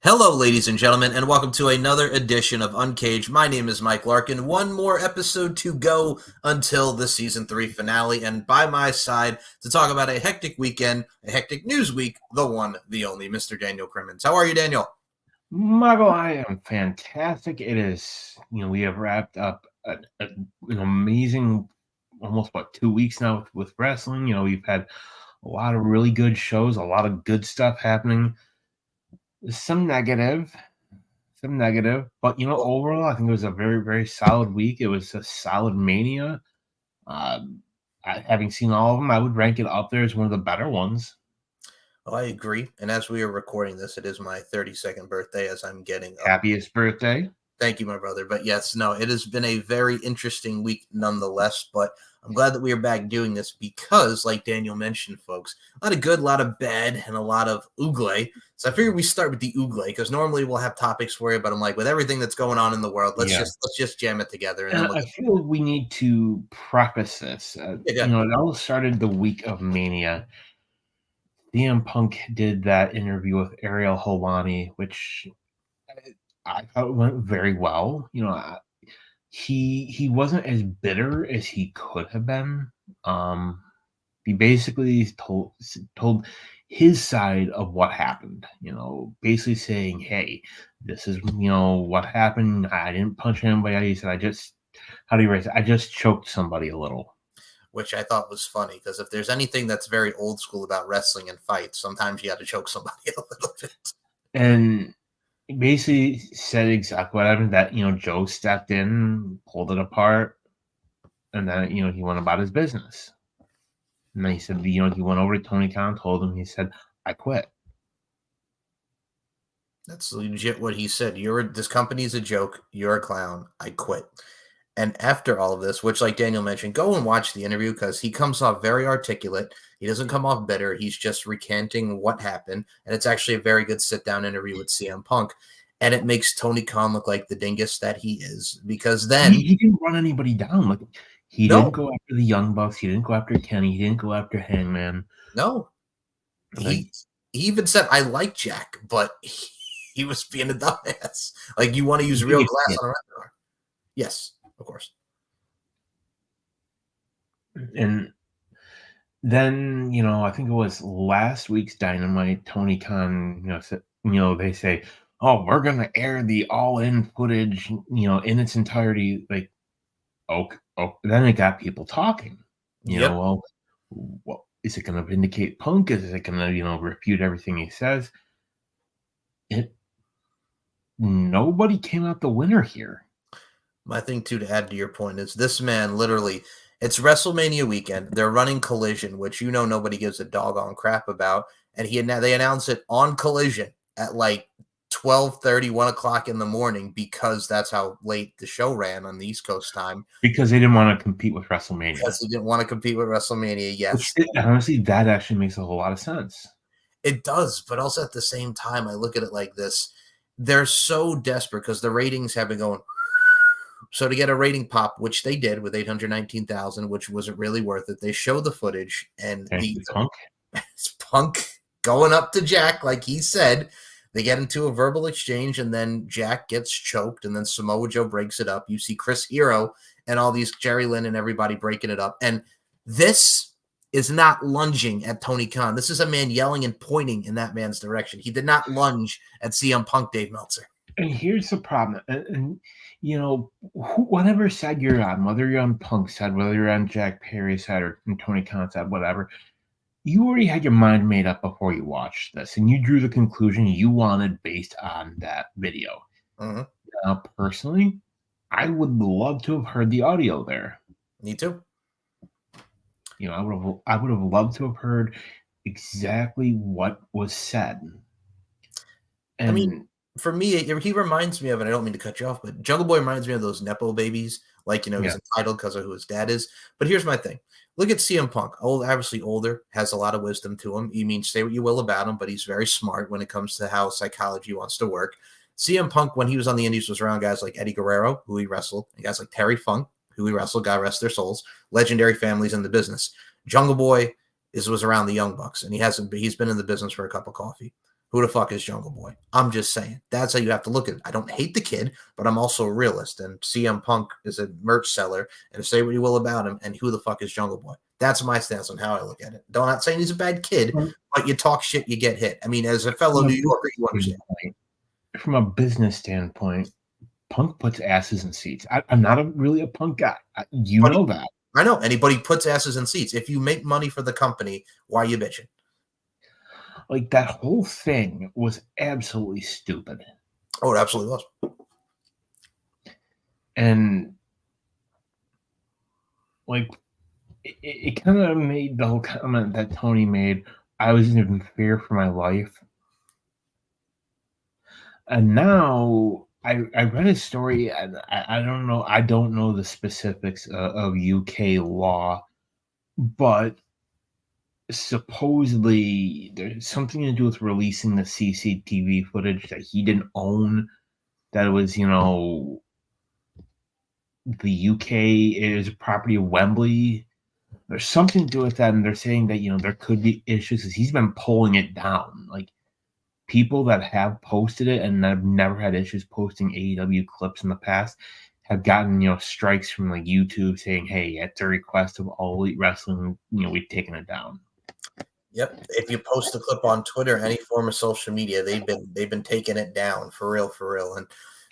Hello, ladies and gentlemen, and welcome to another edition of Uncaged. My name is Mike Larkin. One more episode to go until the season 3 finale, and by my side to talk about a hectic weekend, a hectic news week, the one, the only, Mr. Daniel Crimmins. How are you, Daniel? Michael, I am fantastic. It is, we have wrapped up an amazing, almost 2 weeks now with wrestling. We've had a lot of really good shows, a lot of good stuff happening. Some negative, but overall, I think it was a very, very solid week. It was a solid Mania. Having seen all of them, I would rank it up there as one of the better ones. Oh, I agree. And as we are recording this, it is my 32nd birthday as I'm getting up. Happiest birthday. Thank you, my brother. But yes, no, it has been a very interesting week nonetheless. But I'm glad that we are back doing this because, like Daniel mentioned, folks, a lot of good, a lot of bad, and a lot of oogle. So I figured we start with the oogle because normally we'll have topics for you, but I'm like, with everything that's going on in the world, let's just jam it together. And I feel we need to preface this. It all started the week of Mania. CM Punk did that interview with Ariel Helwani, which I thought went very well. He wasn't as bitter as he could have been. He basically told his side of what happened. Basically saying, "Hey, this is what happened. I didn't punch anybody." He said, I just choked somebody a little." Which I thought was funny because if there's anything that's very old school about wrestling and fights, sometimes you have to choke somebody a little bit. And he basically said exactly what happened, that Joe stepped in, pulled it apart, and then he went about his business. And then he said, he went over to Tony Khan, told him, he said, "I quit." That's legit what he said. This company's a joke. You're a clown. I quit. And after all of this, which, like Daniel mentioned, go and watch the interview because he comes off very articulate. He doesn't come off bitter. He's just recanting what happened. And it's actually a very good sit-down interview with CM Punk. And it makes Tony Khan look like the dingus that he is. Because then... He didn't run anybody down. Like, he didn't go after the Young Bucks. He didn't go after Kenny. He didn't go after Hangman. No. He even said, "I like Jack," but he was being a dumbass. Like, you want to use real glass on a wrestler. Yes. Of course. And then, I think it was last week's Dynamite, Tony Khan, said, they say, "Oh, we're going to air the all-in footage, in its entirety." Like, okay. Then it got people talking. Well, is it going to vindicate Punk? Is it going to, refute everything he says? Nobody came out the winner here. My thing, too, to add to your point is this man literally, it's WrestleMania weekend. They're running Collision, which nobody gives a doggone crap about. And they announced it on Collision at like 12:30, 1 o'clock in the morning because that's how late the show ran on the East Coast time. Because they didn't want to compete with WrestleMania. Because they didn't want to compete with WrestleMania, yes. Honestly, that actually makes a whole lot of sense. It does, but also at the same time, I look at it like this. They're so desperate because the ratings have been going... So to get a rating pop, which they did with 819,000, which wasn't really worth it, they show the footage and it's Punk going up to Jack, like he said. They get into a verbal exchange, and then Jack gets choked, and then Samoa Joe breaks it up. You see Chris Hero and all these Jerry Lynn and everybody breaking it up. And this is not lunging at Tony Khan. This is a man yelling and pointing in that man's direction. He did not lunge at CM Punk, Dave Meltzer. And here's the problem. And whatever side you're on, whether you're on Punk's side, whether you're on Jack Perry's side or Tony Khan's side, whatever, you already had your mind made up before you watched this, and you drew the conclusion you wanted based on that video. Mm-hmm. Now, personally, I would love to have heard the audio there. Me too. I would have loved to have heard exactly what was said. And I mean, for me, he reminds me of, and I don't mean to cut you off, but Jungle Boy reminds me of those Nepo babies. Like, he's entitled because of who his dad is. But here's my thing. Look at CM Punk. Obviously older, has a lot of wisdom to him. You mean, say what you will about him, but he's very smart when it comes to how psychology wants to work. CM Punk, when he was on the Indies, was around guys like Eddie Guerrero, who he wrestled, and guys like Terry Funk, who he wrestled, God rest their souls, legendary families in the business. Jungle Boy was around the Young Bucks, and he's been in the business for a cup of coffee. Who the fuck is Jungle Boy? I'm just saying. That's how you have to look at it. I don't hate the kid, but I'm also a realist. And CM Punk is a merch seller, and say what you will about him. And who the fuck is Jungle Boy? That's my stance on how I look at it. I'm not saying he's a bad kid, but you talk shit, you get hit. I mean, as a fellow New Yorker, you understand. From a business standpoint, Punk puts asses in seats. I'm not really a Punk guy. You know that. I know. Anybody puts asses in seats. If you make money for the company, why are you bitching? Like, that whole thing was absolutely stupid. Oh, it absolutely was. And, like, it kind of made the whole comment that Tony made, I was in fear for my life. And now I read a story, and I don't know the specifics of UK law, but supposedly there's something to do with releasing the CCTV footage that he didn't own, that it was, the UK is property of Wembley. There's something to do with that, and they're saying that, there could be issues because he's been pulling it down. Like, people that have posted it and have never had issues posting AEW clips in the past have gotten, strikes from like YouTube saying, hey, at the request of All Elite Wrestling, we've taken it down. Yep. If you post a clip on Twitter, any form of social media, they've been taking it down for real. And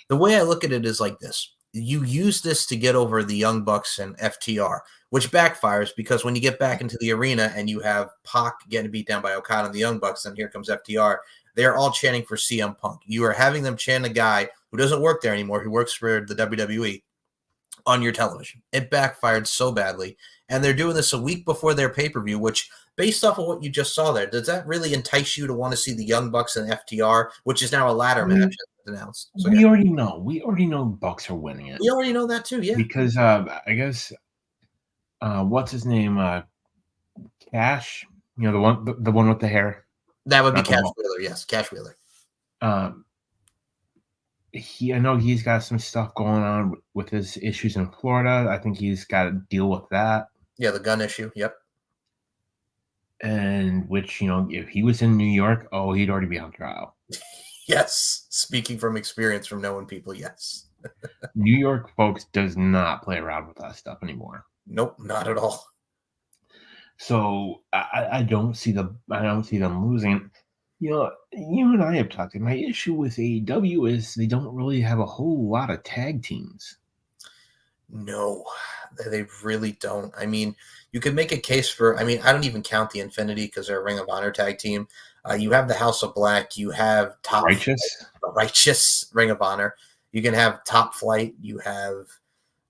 the way I look at it is like this. You use this to get over the Young Bucks and FTR, which backfires because when you get back into the arena and you have Pac getting beat down by Okada and the Young Bucks, and here comes FTR, they're all chanting for CM Punk. You are having them chant a guy who doesn't work there anymore, who works for the WWE, on your television. It backfired so badly. And they're doing this a week before their pay-per-view, which, based off of what you just saw there, does that really entice you to want to see the Young Bucks and FTR, which is now a ladder match announced? So, we already know. We already know Bucks are winning it. We already know that too, yeah. Because I guess what's his name? Cash, the one with the hair. That would be Cash Wheeler, yes, Cash Wheeler. I know he's got some stuff going on with his issues in Florida. I think he's got to deal with that. Yeah, the gun issue. Yep. And which, if he was in New York, he'd already be on trial. Yes. Speaking from experience from knowing people, yes. New York folks does not play around with that stuff anymore. Nope, not at all. So I don't see them losing. You and I have talked. My issue with AEW is they don't really have a whole lot of tag teams. No, they really don't. I mean, you could make a case for, I don't even count the Infinity because they're a Ring of Honor tag team. You have the House of Black. You have Righteous Ring of Honor. You can have Top Flight. You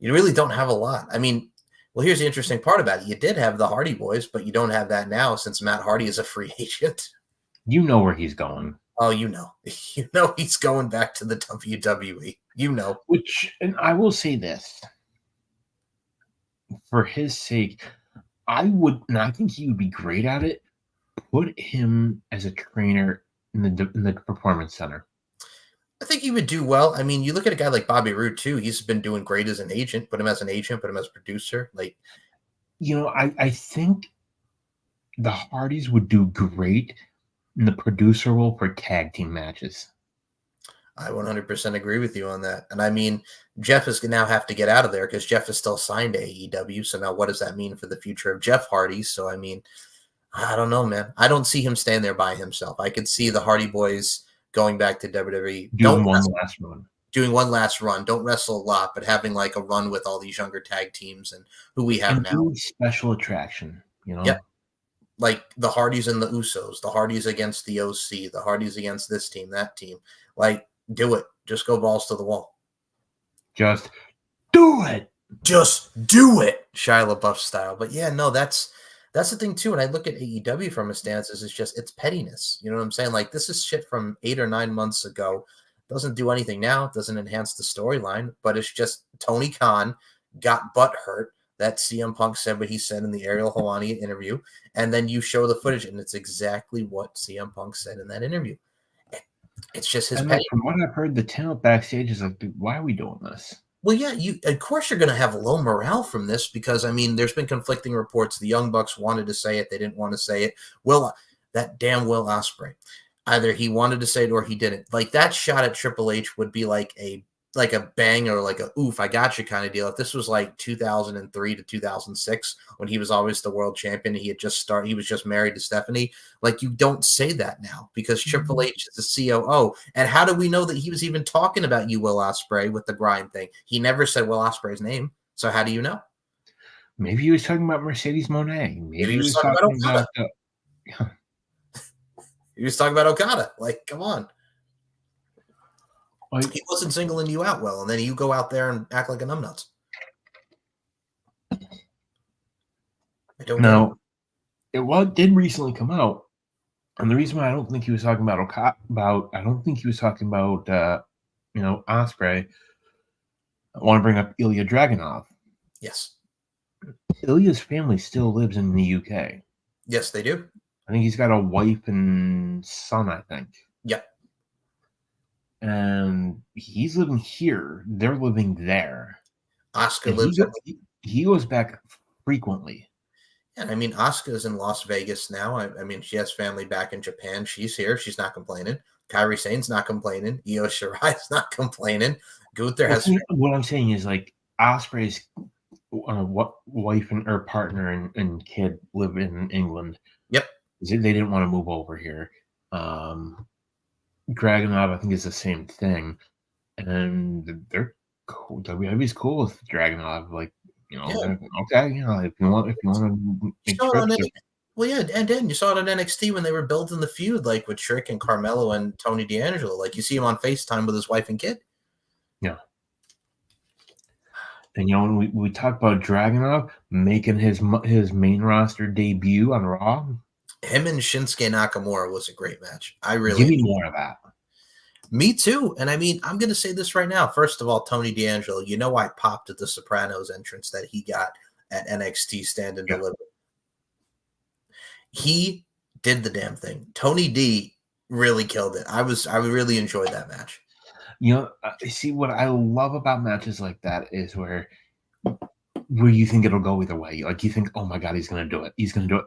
really don't have a lot. Well, here's the interesting part about it. You did have the Hardy Boys, but you don't have that now since Matt Hardy is a free agent. You know where he's going. Oh, you know he's going back to the WWE. And I will say this. For his sake, I think he would be great at it. Put him as a trainer in the performance center. I think he would do well. You look at a guy like Bobby Roode too. He's been doing great as an agent. Put him as an agent. Put him as a producer. I think the Hardys would do great in the producer role for tag team matches. I 100% agree with you on that. And Jeff is going to now have to get out of there because Jeff is still signed to AEW. So now what does that mean for the future of Jeff Hardy? So, I don't know, man. I don't see him staying there by himself. I could see the Hardy Boys going back to WWE. Doing one last run. Don't wrestle a lot, but having like a run with all these younger tag teams and who we have now. Special attraction, Yep. Like the Hardys and the Usos, the Hardys against the OC, the Hardys against this team, that team. Do it. Just go balls to the wall. Just do it. Just do it. Shia LaBeouf style. But yeah, no, that's the thing too. And I look at AEW from a stance is it's pettiness. You know what I'm saying? Like, this is shit from 8 or 9 months ago. Doesn't do anything now. Doesn't enhance the storyline. But it's just Tony Khan got butt hurt that CM Punk said what he said in the Ariel Helwani interview. And then you show the footage and it's exactly what CM Punk said in that interview. It's just his petty. From what I've heard, the talent backstage is like, why are we doing this? Well, yeah, of course you're going to have low morale from this because, there's been conflicting reports. The Young Bucks wanted to say it. They didn't want to say it. That damn Will Ospreay. Either he wanted to say it or he didn't. Like that shot at Triple H would be like a bang or like a oof, I got you kind of deal. If this was like 2003 to 2006 when he was always the world champion, he was just married to Stephanie. Like you don't say that now because Triple H is the COO. And how do we know that he was even talking about you, Will Ospreay, with the grind thing? He never said Will Ospreay's name. So how do you know? Maybe he was talking about Mercedes Moné. Maybe he he was was talking about talking Okada. about. He was talking about Okada. Like, come on. Like, he wasn't singling you out well, and then you go out there and act like a numbnuts. I don't know. It did recently come out, and the reason why I don't think he was talking about I don't think he was talking about Ospreay. I want to bring up Ilya Dragunov. Yes. Ilya's family still lives in the UK. Yes, they do. I think he's got a wife and son, I think. Yep. And he's living here. They're living there. Oscar lives he goes back frequently. And I mean, Asuka's in Las Vegas now. I mean, she has family back in Japan. She's here. She's not complaining. Kairi Sane's not complaining. Io Shirai's not complaining. Gunther has. What I'm saying is, like, Ospreay's wife or partner and kid live in England. Yep. They didn't want to move over here. Dragunov, I think, is the same thing. And they're cool. WWE's cool with Dragunov. Like, okay, if you want to make trips. Well, yeah, and then you saw it on NXT when they were building the feud, like with Trick and Carmelo and Tony D'Angelo. Like you see him on FaceTime with his wife and kid. Yeah. And when we talk about Dragunov making his main roster debut on Raw, him and Shinsuke Nakamura was a great match. I really give me more of that. Me too. And I mean, I'm going to say this right now. First of all, Tony D'Angelo, I popped at the Sopranos entrance that he got at NXT Stand and Deliver. He did the damn thing. Tony D really killed it. I really enjoyed that match. See, what I love about matches like that is where you think it'll go either way. Like you think, oh my God, he's going to do it. He's going to do it.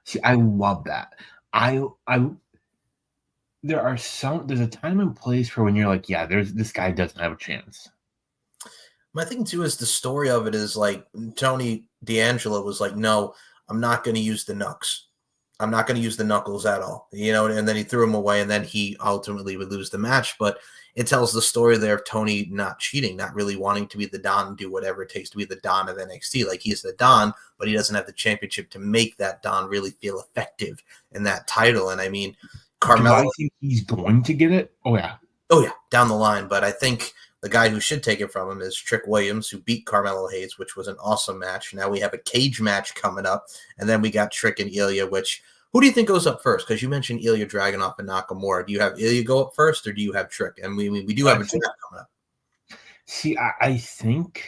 See, I love that. There's a time and place for when you're like, yeah, this guy doesn't have a chance. My thing too is the story of it is like Tony D'Angelo was like, no, I'm not going to use the knucks. I'm not going to use the knuckles at all, and then he threw him away and then he ultimately would lose the match. But it tells the story there of Tony not cheating, not really wanting to be the Don and do whatever it takes to be the Don of NXT. Like he's the Don, but he doesn't have the championship to make that Don really feel effective in that title. And I mean, Carmelo. Do I think he's going to get it? Oh yeah, down the line. But I think the guy who should take it from him is Trick Williams, who beat Carmelo Hayes, which was an awesome match. Now we have a cage match coming up, and then we got Trick and Ilya. Who do you think goes up first? Because you mentioned Ilya Dragunov and Nakamura. Do you have Ilya go up first, or do you have Trick? And we do have a draft coming up. See, I think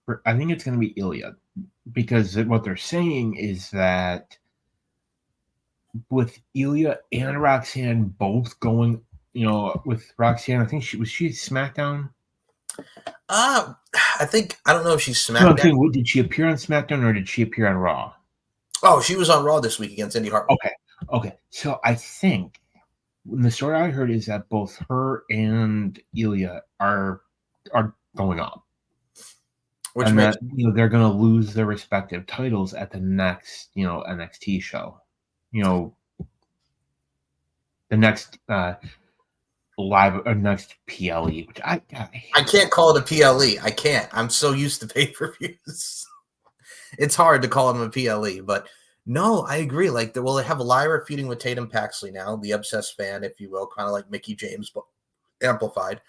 it's going to be Ilya, because what they're saying is that with Ilya and Roxanne both going, with Roxanne, I think she SmackDown. I don't know if she's SmackDown. No, did she appear on SmackDown or did she appear on Raw? Oh, she was on Raw this week against Indy Hartwell. Okay. So I think the story I heard is that both her and Ilya are going up, which means they're going to lose their respective titles at the next NXT show. The next live or next PLE, which I can't call it a PLE. I can't. I'm so used to pay-per-views. It's hard to call them a PLE, but no, I agree. Like, they have Lyra feuding with Tatum Paxley now, the obsessed fan, if you will, kind of like Mickey James, but amplified.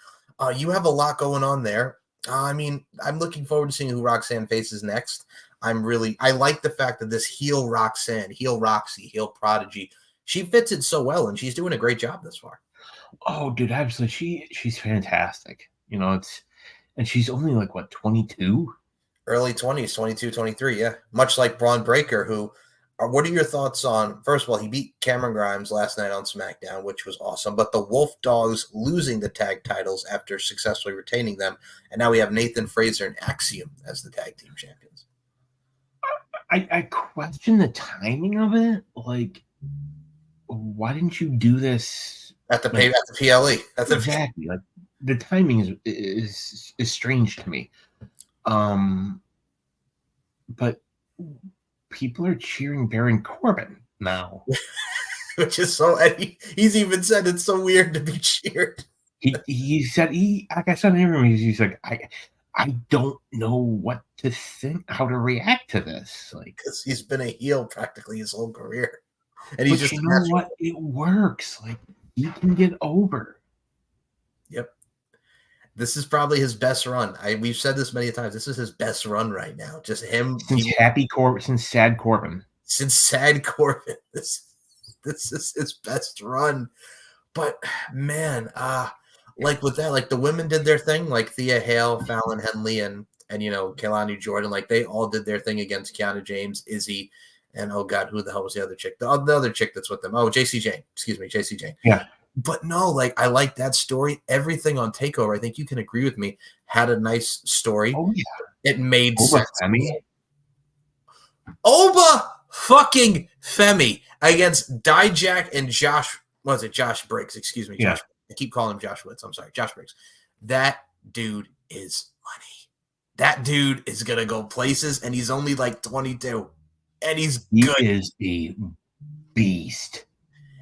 You have a lot going on there. I mean, I'm looking forward to seeing who Roxanne faces next. I like the fact that this heel Roxanne, heel Roxy, heel Prodigy, she fits it so well, and she's doing a great job this far. Oh, dude, absolutely. She's fantastic. And she's only like, what, 22? Early 20s, 22, 23, yeah. Much like Braun Breaker, what are your thoughts on, first of all, he beat Cameron Grimes last night on SmackDown, which was awesome, but the Wolf Dogs losing the tag titles after successfully retaining them, and now we have Nathan Fraser and Axiom as the tag team champions. I question the timing of it. Like, why didn't you do this At the like at the PLE. exactly? Like the timing is strange to me. But people are cheering Baron Corbin now. Which is so. And he's even said it's so weird to be cheered. He said like I said in interviews, he's like I don't know what to think, how to react to this. Like, Because he's been a heel practically his whole career, and he's but just you a know natural. what? It works. Like he can get over. Yep. This is probably his best run. We've said this many times. This is his best run right now. Just him Since Sad Corbin. since Sad Corbin. This is his best run. But man, like with that, like the women did their thing, like Thea Hale, Fallon Henley, and Kehlani Jordan, like they all did their thing against Kiana James, Izzy, and oh god, who the hell was the other chick? The other chick that's with them. Oh, JC Jane. Excuse me, JC Jane. Yeah. But no, like I like that story. Everything on Takeover, I think you can agree with me, had a nice story. Oh yeah. It made Over sense. Femi. Oba fucking Femi against Dijak and Josh. Was it Josh Briggs? Excuse me, Yeah. Josh. I keep calling him Josh Woods. I'm sorry, Josh Briggs. That dude is money. That dude is gonna go places, and he's only like 22, and he's good. He is a beast.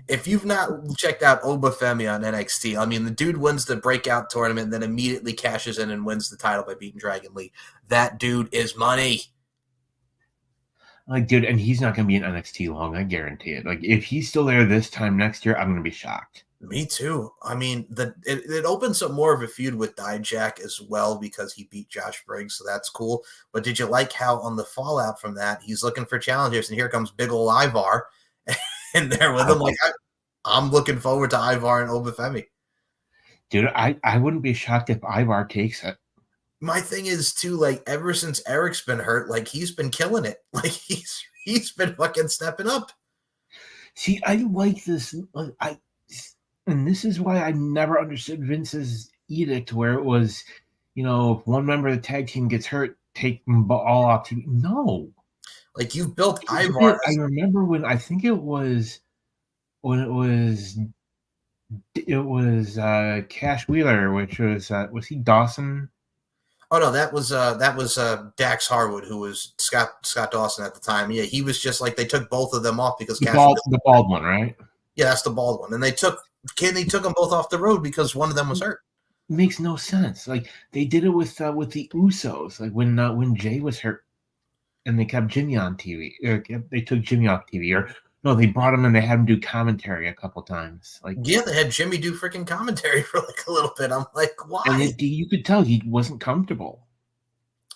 If you've not checked out Oba Femi on NXT, I mean, the dude wins the breakout tournament, then immediately cashes in and wins the title by beating Dragon Lee. That dude is money. Like, dude, and he's not going to be in NXT long. I guarantee it. Like, if he's still there this time next year, I'm going to be shocked. Me too. I mean, it opens up more of a feud with Dijak as well because he beat Josh Briggs, so that's cool. But did you like how on the fallout from that, he's looking for challengers, and here comes big ol' Ivar in there with him. Like, I'm looking forward to Ivar and Oba Femi. Dude, I wouldn't be shocked if Ivar takes it. My thing is too, like ever since Eric's been hurt, like he's been killing it. Like he's been fucking stepping up. See, I like this. And this is why I never understood Vince's edict, where it was, if one member of the tag team gets hurt, take them all off TV. No, like you've built Ivar. I remember when it was Cash Wheeler, which was he Dawson? Oh no, that was Dax Harwood, who was Scott Dawson at the time. Yeah, he was just like they took both of them off because the bald one, right? Yeah, that's the bald one, and they took them both off the road because one of them was hurt. It makes no sense. Like they did it with the Usos, like when Jay was hurt, and they kept Jimmy on TV. They took Jimmy off TV, or no, they brought him and they had him do commentary a couple times. Like, yeah, they had Jimmy do freaking commentary for like a little bit. I'm like, why? And you could tell he wasn't comfortable.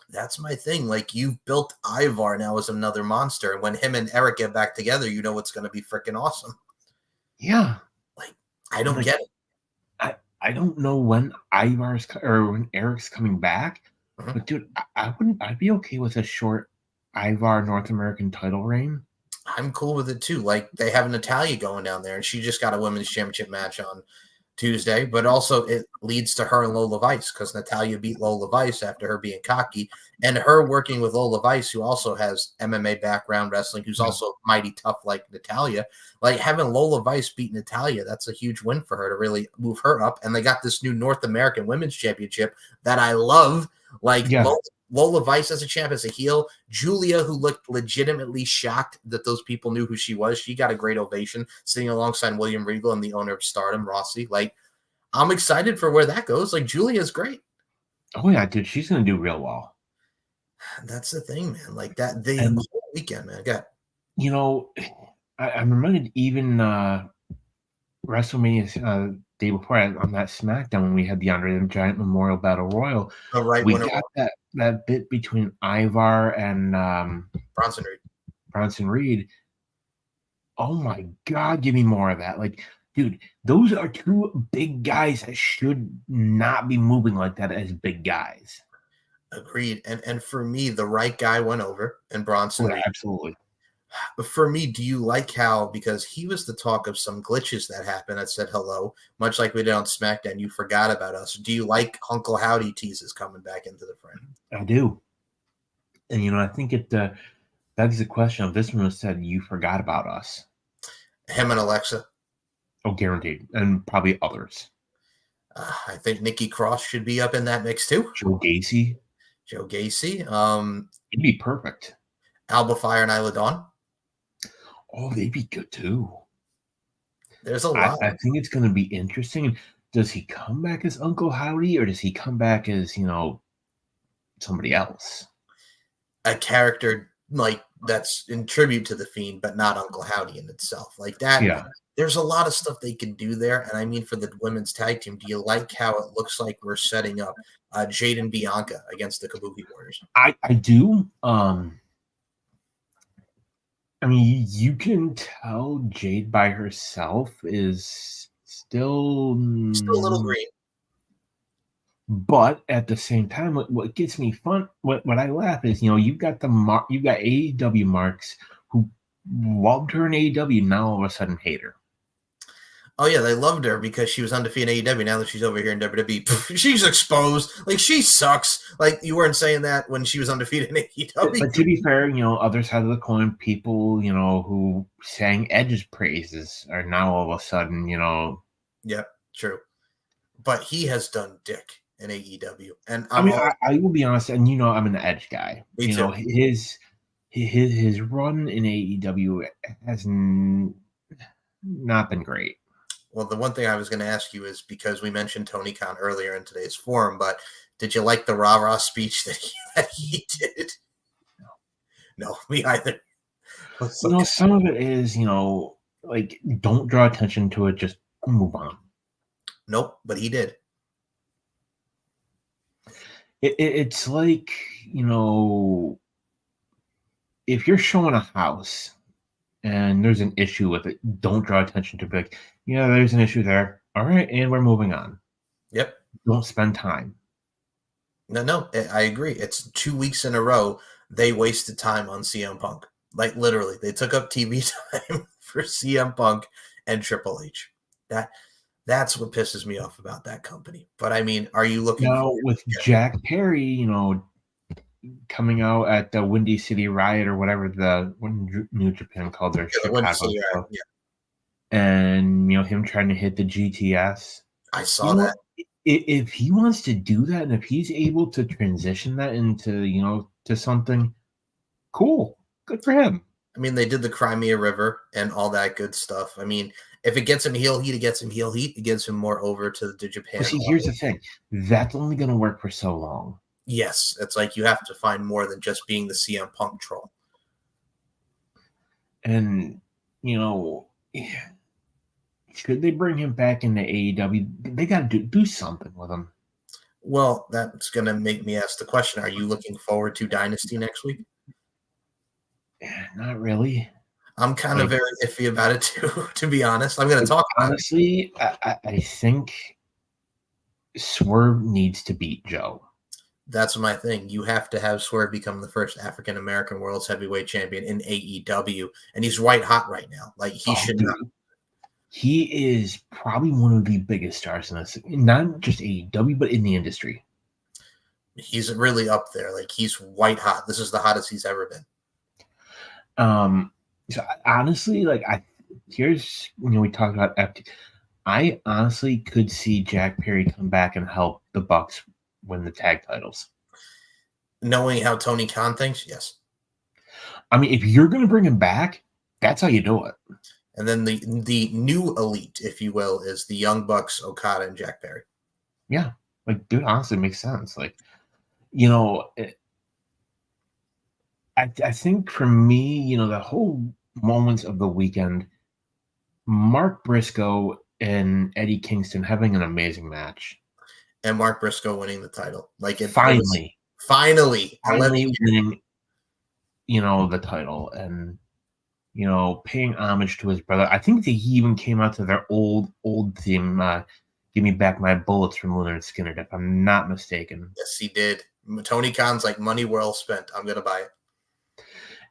That's my thing. Like, you've built Ivar now as another monster, and when him and Eric get back together, you know it's going to be freaking awesome. Yeah, like I don't get it. I don't know when when Eric's coming back, but dude, I'd be okay with a short Ivar North American title reign. I'm cool with it too. Like they have Natalya going down there, and she just got a women's championship match on Tuesday, but also it leads to her and Lola Vice because Natalya beat Lola Vice after her being cocky, and her working with Lola Vice, who also has MMA background wrestling, who's also mighty tough like Natalya. Like having Lola Vice beat Natalya, that's a huge win for her to really move her up. And they got this new North American Women's Championship that I love. Like Lola Vice as a champ, as a heel. Julia, who looked legitimately shocked that those people knew who she was. She got a great ovation sitting alongside William Regal and the owner of Stardom, Rossi. Like, I'm excited for where that goes. Like, Julia's great. Oh, yeah, dude. She's going to do real well. That's the thing, man. Like, the whole weekend, man. I'm reminded even WrestleMania day before on that SmackDown when we had the Andre the Giant Memorial Battle Royal. We got that bit between Ivar and Bronson Reed. Oh my God, give me more of that. Like, dude, those are two big guys that should not be moving like that as big guys. Agreed. And for me, the right guy went over and Bronson Reed. Absolutely. But for me, do you like how, because he was the talk of some glitches that happened, I said hello, much like we did on SmackDown, you forgot about us. Do you like Uncle Howdy teases coming back into the frame? I do. And, I think it begs the question of this one was said, you forgot about us. Him and Alexa. Oh, guaranteed. And probably others. I think Nikki Cross should be up in that mix too. Joe Gacy. Joe Gacy. It'd be perfect. Alba Fire and Isla Dawn. Oh, they'd be good too. There's a lot. I think it's going to be interesting. Does he come back as Uncle Howdy, or does he come back as, somebody else? A character like that's in tribute to the Fiend, but not Uncle Howdy in itself. Like that. Yeah. There's a lot of stuff they can do there. And I mean, for the women's tag team, do you like how it looks like we're setting up Jade and Bianca against the Kabuki Warriors? I do. I mean, you can tell Jade by herself is still a little green. But at the same time, what gets me fun, what I laugh is, you've got AEW marks who loved her in AEW, now all of a sudden hate her. Oh yeah, they loved her because she was undefeated in AEW. Now that she's over here in WWE, she's exposed. Like, she sucks. Like, you weren't saying that when she was undefeated in AEW. But to be fair, other side of the coin, people, who sang Edge's praises are now all of a sudden, Yeah, true. But he has done dick in AEW, and I will be honest, and I'm an Edge guy. Me too. His run in AEW has not been great. Well, the one thing I was going to ask you is, because we mentioned Tony Khan earlier in today's forum, but did you like the rah-rah speech that he did? No, me either. Some of it is, like, don't draw attention to it, just move on. Nope, but he did. It's like, if you're showing a house and there's an issue with it, don't draw attention to it. Like, there's an issue there. All right, and we're moving on. Yep. Don't spend time. No, I agree. It's 2 weeks in a row they wasted time on CM Punk. Like, literally, they took up TV time for CM Punk and Triple H. That's what pisses me off about that company. But I mean, are you looking now with Jack Perry, coming out at the Windy City Riot or whatever when New Japan called their Chicago show, and him trying to hit the GTS? I saw that. If he wants to do that, and if he's able to transition that into to something cool, good for him. I mean, they did the Crimea River and all that good stuff. I mean, if it gets him heel heat, it gets him heel heat. It gets him more over to the Japan. See, here's the thing. That's only going to work for so long. Yes. It's like you have to find more than just being the CM Punk troll. And, should they bring him back into AEW? They got to do something with him. Well, that's going to make me ask the question, are you looking forward to Dynasty next week? Not really. I'm kind of very iffy about it too, to be honest. I'm going to talk about honestly, I think Swerve needs to beat Joe. That's my thing. You have to have Swerve become the first African-American World's Heavyweight Champion in AEW, and he's white hot right now. Like, he should not. He is probably one of the biggest stars in this, not just AEW, but in the industry. He's really up there. Like, he's white hot. This is the hottest he's ever been. So honestly, like, here's we talked about FT. I honestly could see Jack Perry come back and help the Bucks win the tag titles. Knowing how Tony Khan thinks, yes. I mean, if you're going to bring him back, that's how you do it. And then the new elite, if you will, is the Young Bucks, Okada, and Jack Perry. Yeah, like, dude, honestly, it makes sense. Like, I think for me, the whole moments of the weekend, Mark Briscoe and Eddie Kingston having an amazing match. And Mark Briscoe winning the title. Like, finally winning, the title, and, paying homage to his brother. I think that he even came out to their old theme, Give Me Back My Bullets from Leonard and Skinner, if I'm not mistaken. Yes, he did. Tony Khan's like, money well spent. I'm going to buy it.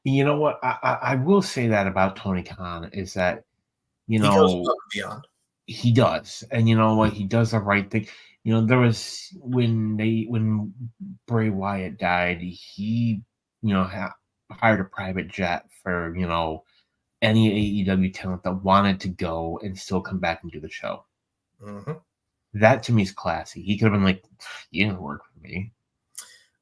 You know what? I will say that about Tony Khan is that, he goes above and beyond. He does. And you know what? He does the right thing. There was when Bray Wyatt died, he, hired a private jet for, any AEW talent that wanted to go and still come back and do the show. Mm-hmm. That to me is classy. He could have been like, "You didn't work for me."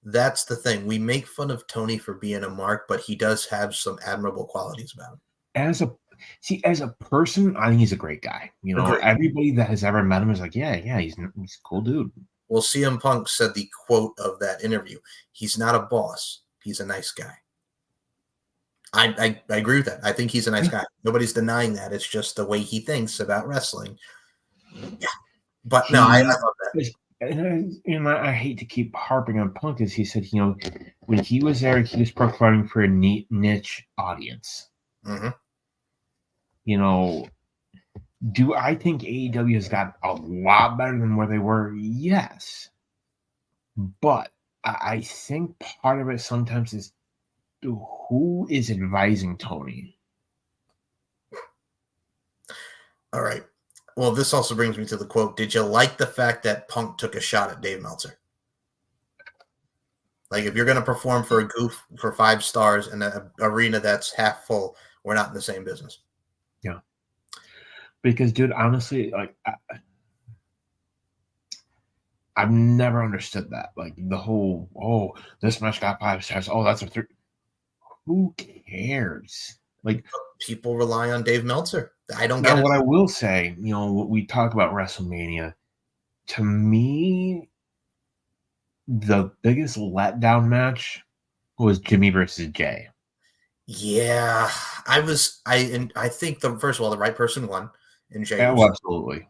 That's the thing. We make fun of Tony for being a mark, but he does have some admirable qualities about him. As a person, I think he's a great guy. Agreed. Everybody that has ever met him is like, yeah, he's a cool dude. Well, CM Punk said the quote of that interview: "He's not a boss. He's a nice guy." I agree with that. I think he's a nice guy. Nobody's denying that. It's just the way he thinks about wrestling. Yeah. But no, I love that. And I hate to keep harping on Punk, as he said, when he was there, he was performing for a niche audience. Mm-hmm. Do I think AEW has got a lot better than where they were? Yes. But I think part of it sometimes is who is advising Tony? All right. Well, this also brings me to the quote. Did you like the fact that Punk took a shot at Dave Meltzer? Like, if you're going to perform for a goof for 5 stars in an arena that's half full, we're not in the same business. Yeah. Because, dude, honestly, like, I've never understood that. Like, the whole, this match got 5 stars. Oh, that's a 3. Who cares? Like, people rely on Dave Meltzer. I don't get it. What I will say, we talk about WrestleMania. To me, the biggest letdown match was Jimmy versus Jay. Yeah, I think first of all, the right person won, and Jay. Yeah, absolutely.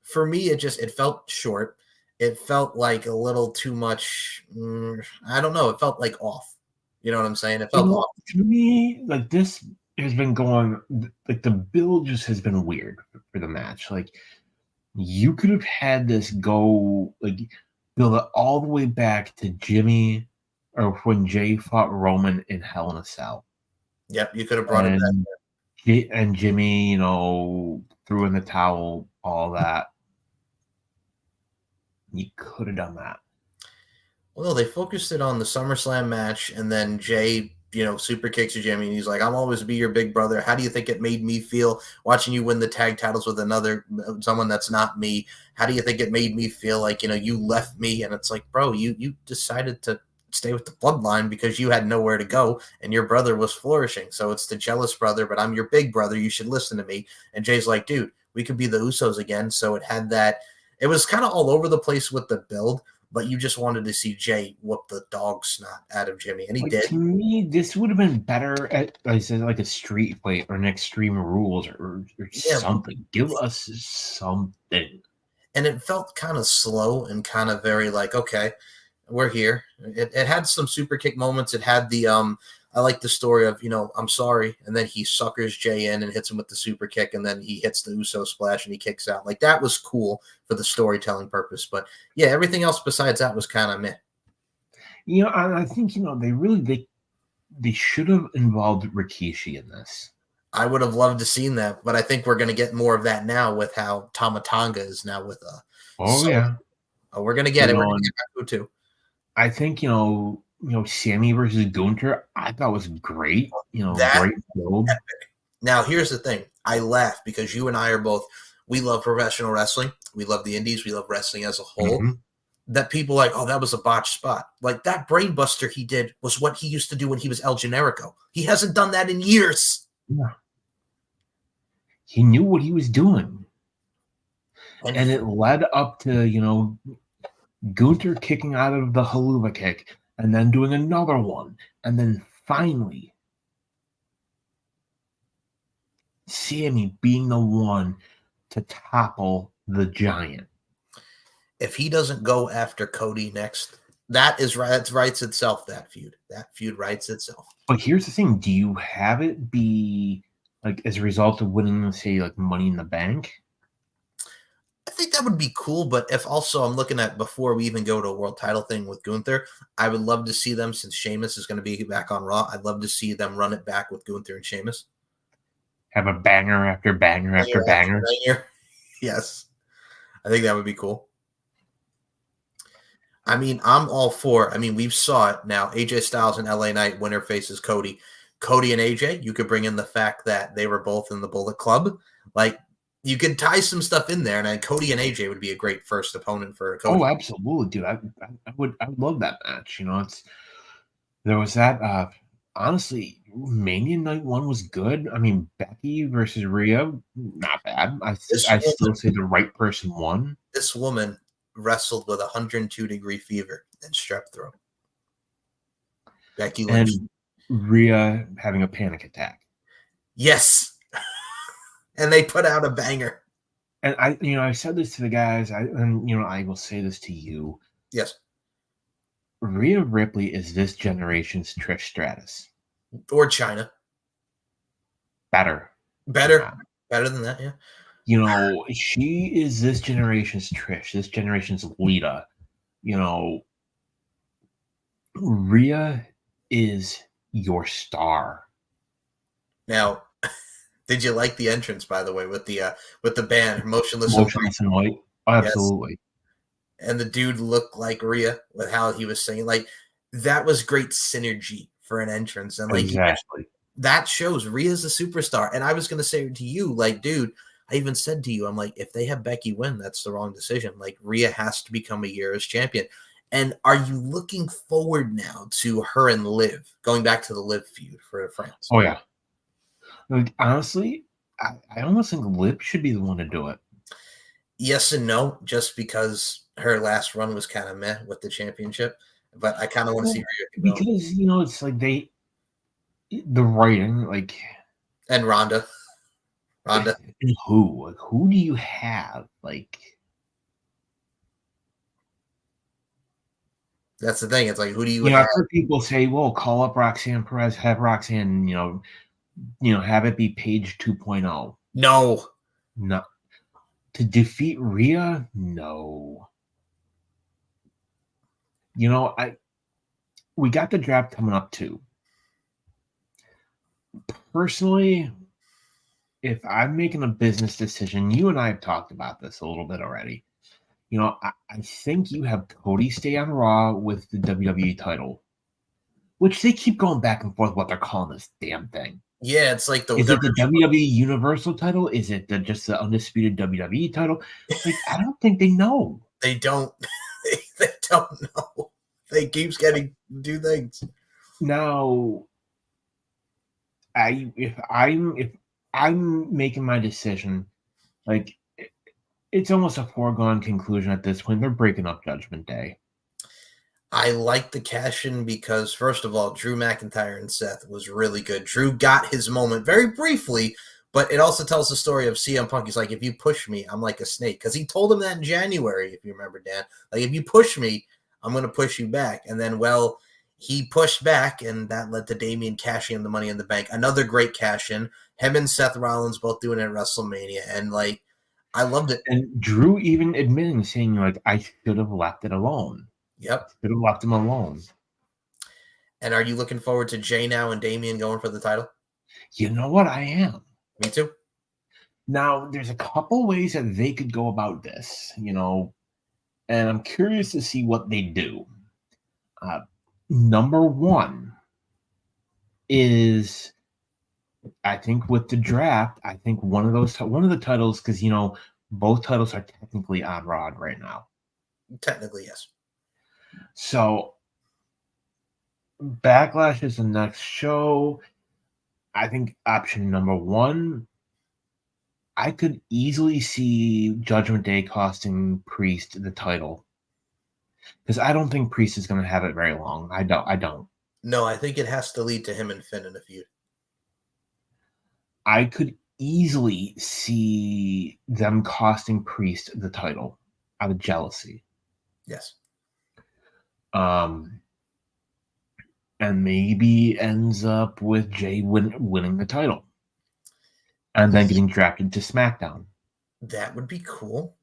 For me, it felt short. It felt like a little too much. I don't know. It felt like off. You know what I'm saying? It felt off. To me, like, this has been going, like, the build just has been weird for the match. Like, you could have had this go, like, build it all the way back to Jimmy, or when Jay fought Roman in Hell in a Cell. Yep, you could have brought it back. And Jimmy, threw in the towel, all that. You could have done that. Well, they focused it on the SummerSlam match, and then Jay, super kicks Jimmy, and he's like, "I'll always be your big brother. How do you think it made me feel watching you win the tag titles with someone that's not me? How do you think it made me feel like, you left me?" And it's like, bro, you decided to stay with the bloodline because you had nowhere to go, and your brother was flourishing. So it's the jealous brother, but I'm your big brother. You should listen to me. And Jay's like, dude, we could be the Usos again. So it had that. It was kind of all over the place with the build, but you just wanted to see Jay whoop the dog snot out of Jimmy, and he did. To me, this would have been better at, I said, like a street fight or an Extreme Rules or something. Give us something. And it felt kind of slow and kind of very like, okay, we're here. It had some super kick moments. It had the I like the story of, I'm sorry, and then he suckers Jay in and hits him with the super kick, and then he hits the Uso splash and he kicks out. Like, that was cool for the storytelling purpose. But yeah, everything else besides that was kind of meh. I think they should have involved Rikishi in this. I would have loved to seen that, but I think we're going to get more of that now with how Tama Tonga is now with yeah. We're going to get it. We're going to get too. I think Sammy versus Gunther, I thought was great. Great build. Epic. Now, here's the thing. I laugh because you and I are both, we love professional wrestling. We love the indies. We love wrestling as a whole. Mm-hmm. That people like, oh, that was a botched spot. Like, that brainbuster he did was what he used to do when he was El Generico. He hasn't done that in years. Yeah. He knew what he was doing. And it led up to, Gunther kicking out of the haluva kick and then doing another one. And then finally, Sammy being the one to topple the Giant. If he doesn't go after Cody next, that writes itself, that feud. That feud writes itself. But here's the thing. Do you have it be like as a result of winning, say, like Money in the Bank? I think that would be cool, but if also I'm looking at before we even go to a world title thing with Gunther, I would love to see them, since Sheamus is going to be back on Raw, I'd love to see them run it back with Gunther and Sheamus. Have a banger after banger after banger. Yes. I think that would be cool. I mean, I'm all for, we saw it now. AJ Styles and LA Knight, winner faces Cody. Cody and AJ, you could bring in the fact that they were both in the Bullet Club. Like, you could tie some stuff in there, and Cody and AJ would be a great first opponent for Cody. Oh, absolutely, dude. I would love that match. There was that. Honestly, Mania Night 1 was good. I mean, Becky versus Rhea, not bad. I still say the right person won. This woman wrestled with 102-degree fever and strep throat. Becky Lynch. And Rhea having a panic attack. Yes. And they put out a banger. And I said this to the guys, I will say this to you. Yes. Rhea Ripley is this generation's Trish Stratus. Or Chyna. Better than that, yeah. She is this generation's Trish, this generation's Lita. Rhea is your star. Now, did you like the entrance, by the way, with the band, Motionless in White? Oh, absolutely. Yes. And the dude looked like Rhea with how he was singing. Like, that was great synergy for an entrance. And like, exactly. That shows Rhea's a superstar. And I was going to say to you, like, dude, I even said to you, I'm like, if they have Becky win, that's the wrong decision. Like, Rhea has to become a year as champion. And are you looking forward now to her and Liv going back to the Liv feud for France? Oh, yeah. Like, honestly, I almost think Liv should be the one to do it. Yes and no, just because her last run was kind of meh with the championship. But I kind of want to see Rhea go. Because, it's like the writing, like... And Ronda. And who? Like, who do you have? Like... That's the thing. It's like, who do you have? I've heard people say, well, call up Roxanne Perez, have Roxanne, have it be Paige 2.0. No. To defeat Rhea? No. We got the draft coming up too. Personally, if I'm making a business decision, you and I have talked about this a little bit already. I think you have Cody stay on Raw with the WWE title, which they keep going back and forth what they're calling this damn thing. Yeah, it's like is it the WWE Universal title? Is it just the undisputed WWE title? Like, I don't think they know. They don't. They don't know. They keep getting do things. Now, if I'm making my decision, like, it's almost a foregone conclusion at this point. They're breaking up Judgment Day. I like the cash-in because, first of all, Drew McIntyre and Seth was really good. Drew got his moment very briefly, but it also tells the story of CM Punk. He's like, if you push me, I'm like a snake. Because he told him that in January, if you remember, Dan. Like, if you push me, I'm going to push you back. And then, well, he pushed back, and that led to Damian cashing in the Money in the Bank. Another great cash-in. Him and Seth Rollins both doing it at WrestleMania. And, like, I loved it. And Drew even admitting, saying, like, I should have left it alone. Yep. Should have left him alone. And are you looking forward to Jay now and Damian going for the title? You know what? I am. Me too. Now, there's a couple ways that they could go about this, and I'm curious to see what they do. Number one is, I think with the draft, I think one of the titles, because, both titles are technically on Raw right now. Technically, yes. So, Backlash is the next show. I think option number one, I could easily see Judgment Day costing Priest the title. Because I don't think Priest is going to have it very long. I don't. No, I think it has to lead to him and Finn in a feud. I could easily see them costing Priest the title out of jealousy. Yes. And maybe ends up with Jay winning the title. And then getting drafted to SmackDown. That would be cool.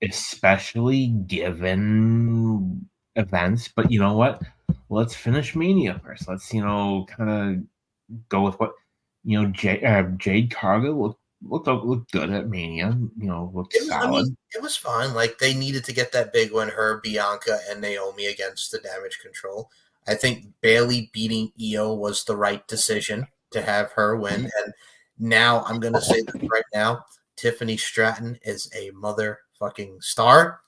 Especially given events. But you know what? Let's finish Mania first. Let's, kind of go with what, Jade Cargill looked good at Mania. Looked solid. It was fine. Like, they needed to get that big win, her, Bianca, and Naomi against the Damage Control. I think Bailey beating Io was the right decision to have her win. And now I'm going to say this right now. Tiffany Stratton is a motherfucking star.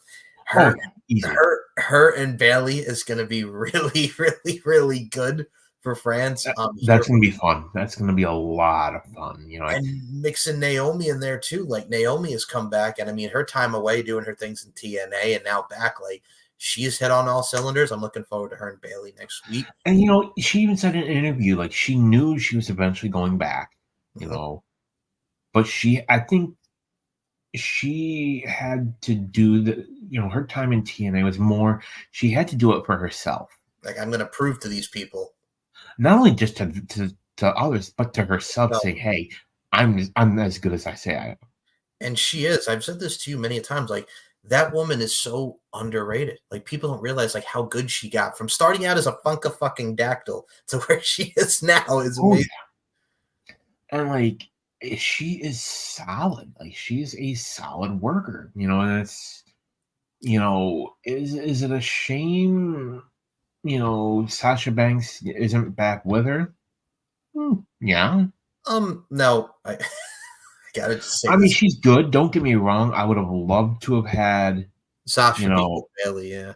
Her and Bailey is going to be really, really, really good for France. That's going to be fun. That's going to be a lot of fun. And mixing Naomi in there too. Like Naomi has come back, and I mean her time away doing her things in TNA, and now back. Like she's hit on all cylinders. I'm looking forward to her and Bailey next week. And she even said in an interview, like she knew she was eventually going back. But I think she had to do her time in TNA was more. She had to do it for herself. Like I'm going to prove to these people, not only just to others, but to herself, say, "Hey, I'm as good as I say I am." And she is. I've said this to you many times. Like that woman is so underrated. Like people don't realize like how good she got from starting out as a fucking dactyl to where she is now is amazing. And like she is solid. Like she is a solid worker. And it's is it a shame? Sasha Banks isn't back with her. Yeah. No, I gotta just say. I mean, she's good. Don't get me wrong. I would have loved to have had Sasha Bailey, yeah.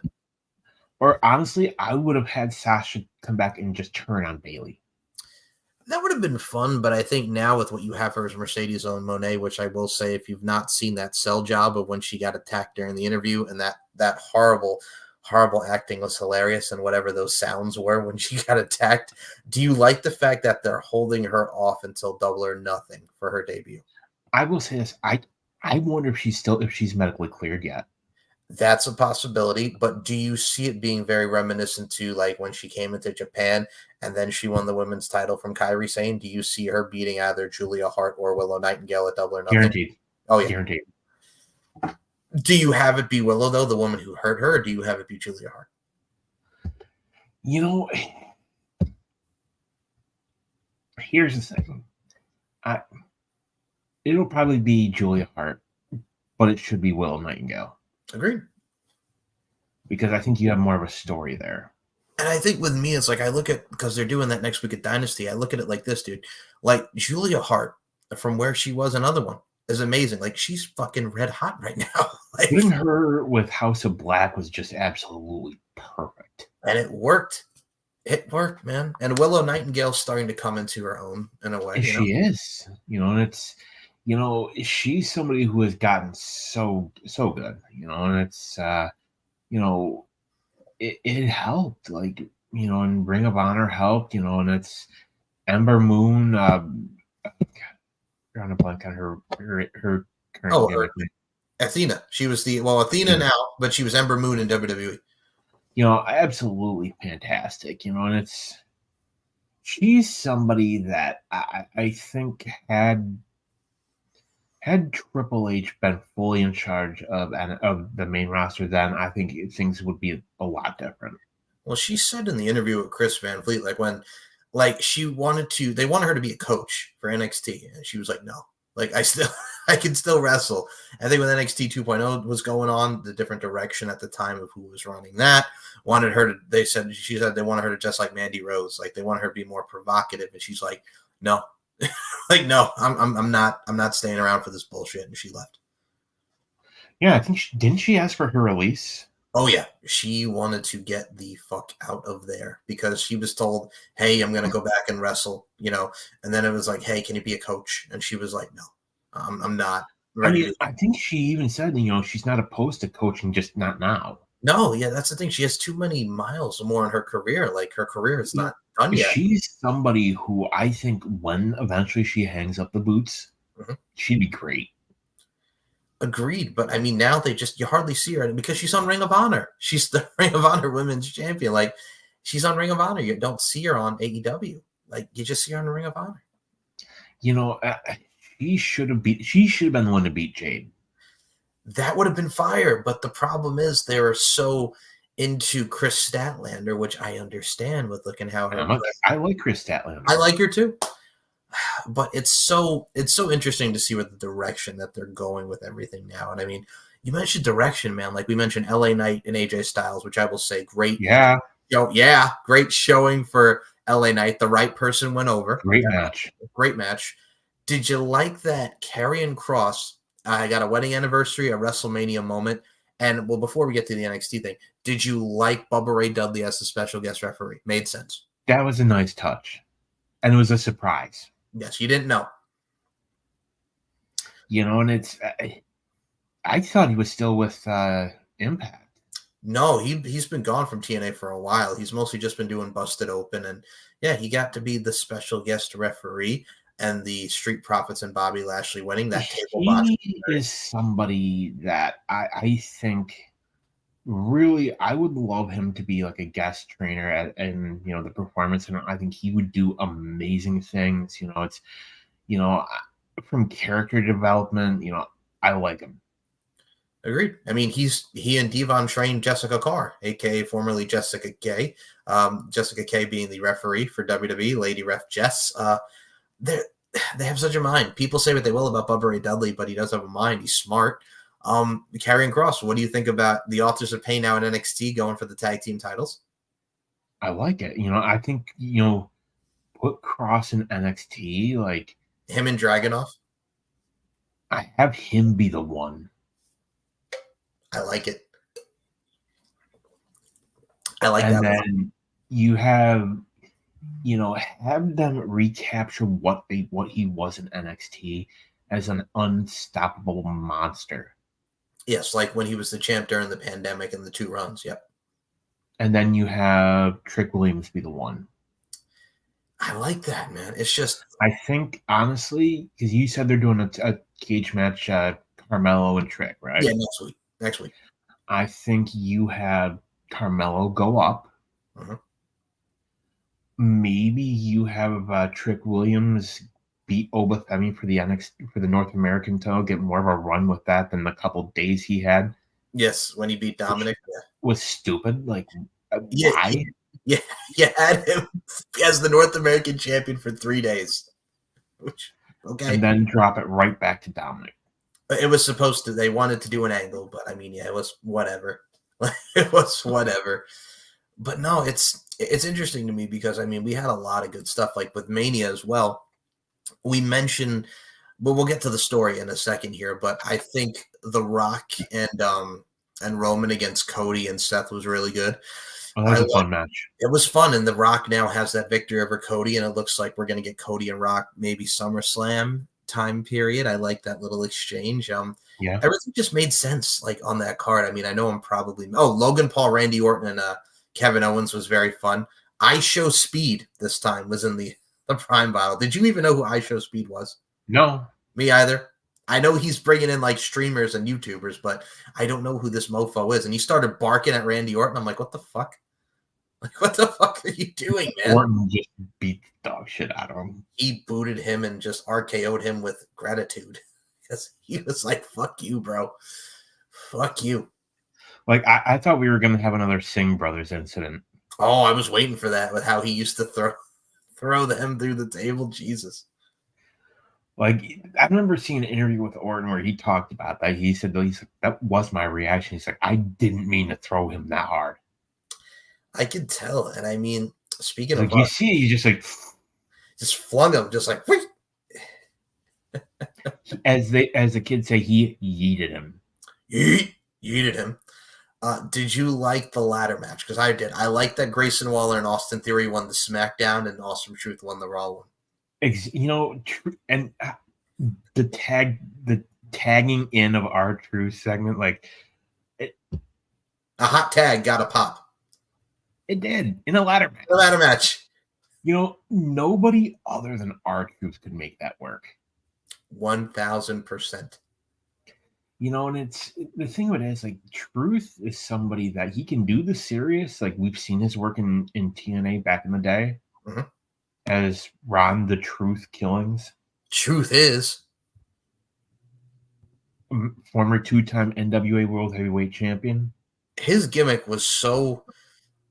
Or honestly, I would have had Sasha come back and just turn on Bailey. That would have been fun, but I think now with what you have her as Mercedes on Monet, which I will say, if you've not seen that cell job of when she got attacked during the interview, and that horrible acting was hilarious, and whatever those sounds were when she got attacked. Do you like the fact that they're holding her off until Double or Nothing for her debut? I will say this. I wonder if she's medically cleared yet. That's a possibility, but do you see it being very reminiscent to like when she came into Japan and then she won the women's title from Kairi Sane? Do you see her beating either Julia Hart or Willow Nightingale at Double or Nothing? Guaranteed. Oh yeah, guaranteed. Do you have it be Willow though, the woman who hurt her, or do you have it be Julia Hart? Here's the thing. It'll probably be Julia Hart, but it should be Willow Nightingale. Agreed. Because I think you have more of a story there. And I think with me, it's like I look at, because they're doing that next week at Dynasty, I look at it like this, dude. Like Julia Hart, from where she was, another one, is amazing. Like she's fucking red hot right now. Like, even her with House of Black was just absolutely perfect. And it worked. It worked, man. And Willow Nightingale's starting to come into her own in a way. She is. And it's, she's somebody who has gotten so good, and it's, it helped, like, and Ring of Honor helped, and it's Ember Moon, you're on a blank on her current Athena. She was Athena now, but she was Ember Moon in WWE. Absolutely fantastic, and she's somebody that I think had Triple H been fully in charge of the main roster, then I think things would be a lot different. Well, she said in the interview with Chris Van Vliet, like when, like they wanted her to be a coach for NXT, and she was like, no, like I can still wrestle. I think when NXT 2.0 was going on, the different direction at the time of who was running that she said they wanted her to just like Mandy Rose, like they wanted her to be more provocative, and she's like, no. Like, no, I'm not staying around for this bullshit, and she left. Yeah, I think didn't she ask for her release? Oh yeah, she wanted to get the fuck out of there because she was told, "Hey, I'm gonna go back and wrestle," and then it was like, "Hey, can you be a coach?" And she was like, "No, I'm not ready." I think she even said, she's not opposed to coaching, just not now. No, yeah, that's the thing. She has too many miles more in her career. Like her career is not done yet. She's somebody who I think when eventually she hangs up the boots, she'd be great. Agreed, but I mean now you hardly see her because she's on Ring of Honor. She's the Ring of Honor Women's Champion. Like she's on Ring of Honor. You don't see her on AEW. Like you just see her on the Ring of Honor. She should have been the one to beat Jade. That would have been fire, but the problem is they were so into Chris Statlander, which I understand with looking how her. I like Chris Statlander. I like her too, but it's so interesting to see what the direction that they're going with everything now. And I mean, you mentioned direction, man. Like we mentioned LA Knight and AJ Styles, which I will say great. Yeah, Yeah, great showing for LA Knight. The right person went over. Great match. Great match. Did you like that Karrion Kross? I got a wedding anniversary, a WrestleMania moment. And well, before we get to the NXT thing, did you like Bubba Ray Dudley as the special guest referee? Made sense. That was a nice touch. And it was a surprise. Yes, you didn't know. And it's I thought he was still with Impact. No, he's been gone from TNA for a while. He's mostly just been doing Busted Open, and yeah, he got to be the special guest referee and the Street Profits and Bobby Lashley winning that table box. He is somebody that I think really I would love him to be like a guest trainer and the Performance Center. I think he would do amazing things. It's from character development. I like him. Agreed. I mean, he and Devon trained Jessica Carr, aka formerly Jessica K. Jessica K being the referee for WWE, Lady Ref Jess. They have such a mind. People say what they will about Bubba Ray Dudley, but he does have a mind. He's smart. Karrion Kross, what do you think about the Authors of Pain now in NXT going for the tag team titles? I like it. I think put Kross in NXT, like him and Dragunov. I have him be the one. I like it. I like and that. And then you have, have them recapture what he was in NXT as an unstoppable monster. Yes, like when he was the champ during the pandemic and the 2 runs. Yep. And then you have Trick Williams be the one. I like that, man. It's just I think honestly, because you said they're doing a cage match, Carmelo and Trick, right? Yeah, next week. I think you have Carmelo go up. Uh-huh. Maybe you have Trick Williams beat Obafemi for the North American title, get more of a run with that than the couple days he had. Yes, when he beat Dominic. Was stupid. Like, why? Yeah, you had him as the North American champion for 3 days. Okay. And then drop it right back to Dominic. It was supposed to. They wanted to do an angle, but I mean, yeah, it was whatever. It was whatever. But no, it's interesting to me because I mean, we had a lot of good stuff like with Mania as well. We mentioned, but we'll get to the story in a second here. But I think The Rock and Roman against Cody and Seth was really good. Oh, that was a fun match. It was fun, and The Rock now has that victory over Cody, and it looks like we're going to get Cody and Rock maybe SummerSlam time period. I like that little exchange. Yeah, everything just made sense like on that card. I mean, I know I'm probably Logan Paul, Randy Orton, and Kevin Owens was very fun. I Show Speed this time was in the Prime Bottle. Did you even know who I Show Speed was? No, me either. I know he's bringing in like streamers and YouTubers, but I don't know who this mofo is. And he started barking at Randy Orton. I'm like, what the fuck? Like, what the fuck are you doing, man? Orton just beat the dog shit out of him. He booted him and just RKO'd him with gratitude because he was like, fuck you, bro. Fuck you. Like, I thought we were going to have another Singh Brothers incident. Oh, I was waiting for that with how he used to throw them through the table. Jesus. Like, I remember seeing an interview with Orton where he talked about that. He said, that was my reaction. He's like, I didn't mean to throw him that hard. I could tell. And I mean, speaking of, you see, you just flung him, just like, whoosh. as the kids say, he yeeted him. Yeeted him. Did you like the ladder match? Because I did. I liked that Grayson Waller and Austin Theory won the SmackDown and Awesome Truth won the Raw one. And the tagging in of R-Truth segment, like a hot tag got a pop. It did in a ladder match. A ladder match. Nobody other than R-Truth could make that work. 1000%. And it's the thing of it is, like, Truth is somebody that he can do the serious. Like, we've seen his work in TNA back in the day as Ron the Truth Killings. Truth is former 2-time NWA World Heavyweight Champion. His gimmick was so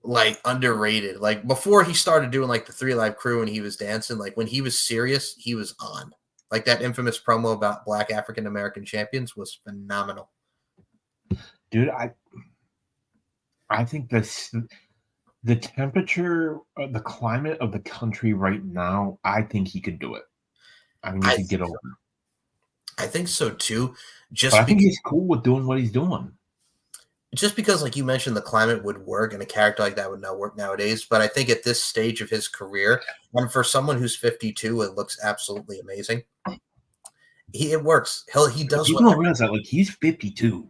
like underrated. Like before he started doing like the 3 Live Crew and he was dancing, like when he was serious, he was on. Like that infamous promo about Black African American champions was phenomenal. Dude, I think The temperature, the climate of the country right now, I think he could do it. I think he I could get over. I think so too. But I Just think because he's cool with doing what he's doing. like you mentioned, the climate would work and a character like that would not work nowadays. But I think at this stage of his career, and for someone who's 52, it looks absolutely amazing. It works. He does People don't whatever. realize that, like, he's 52.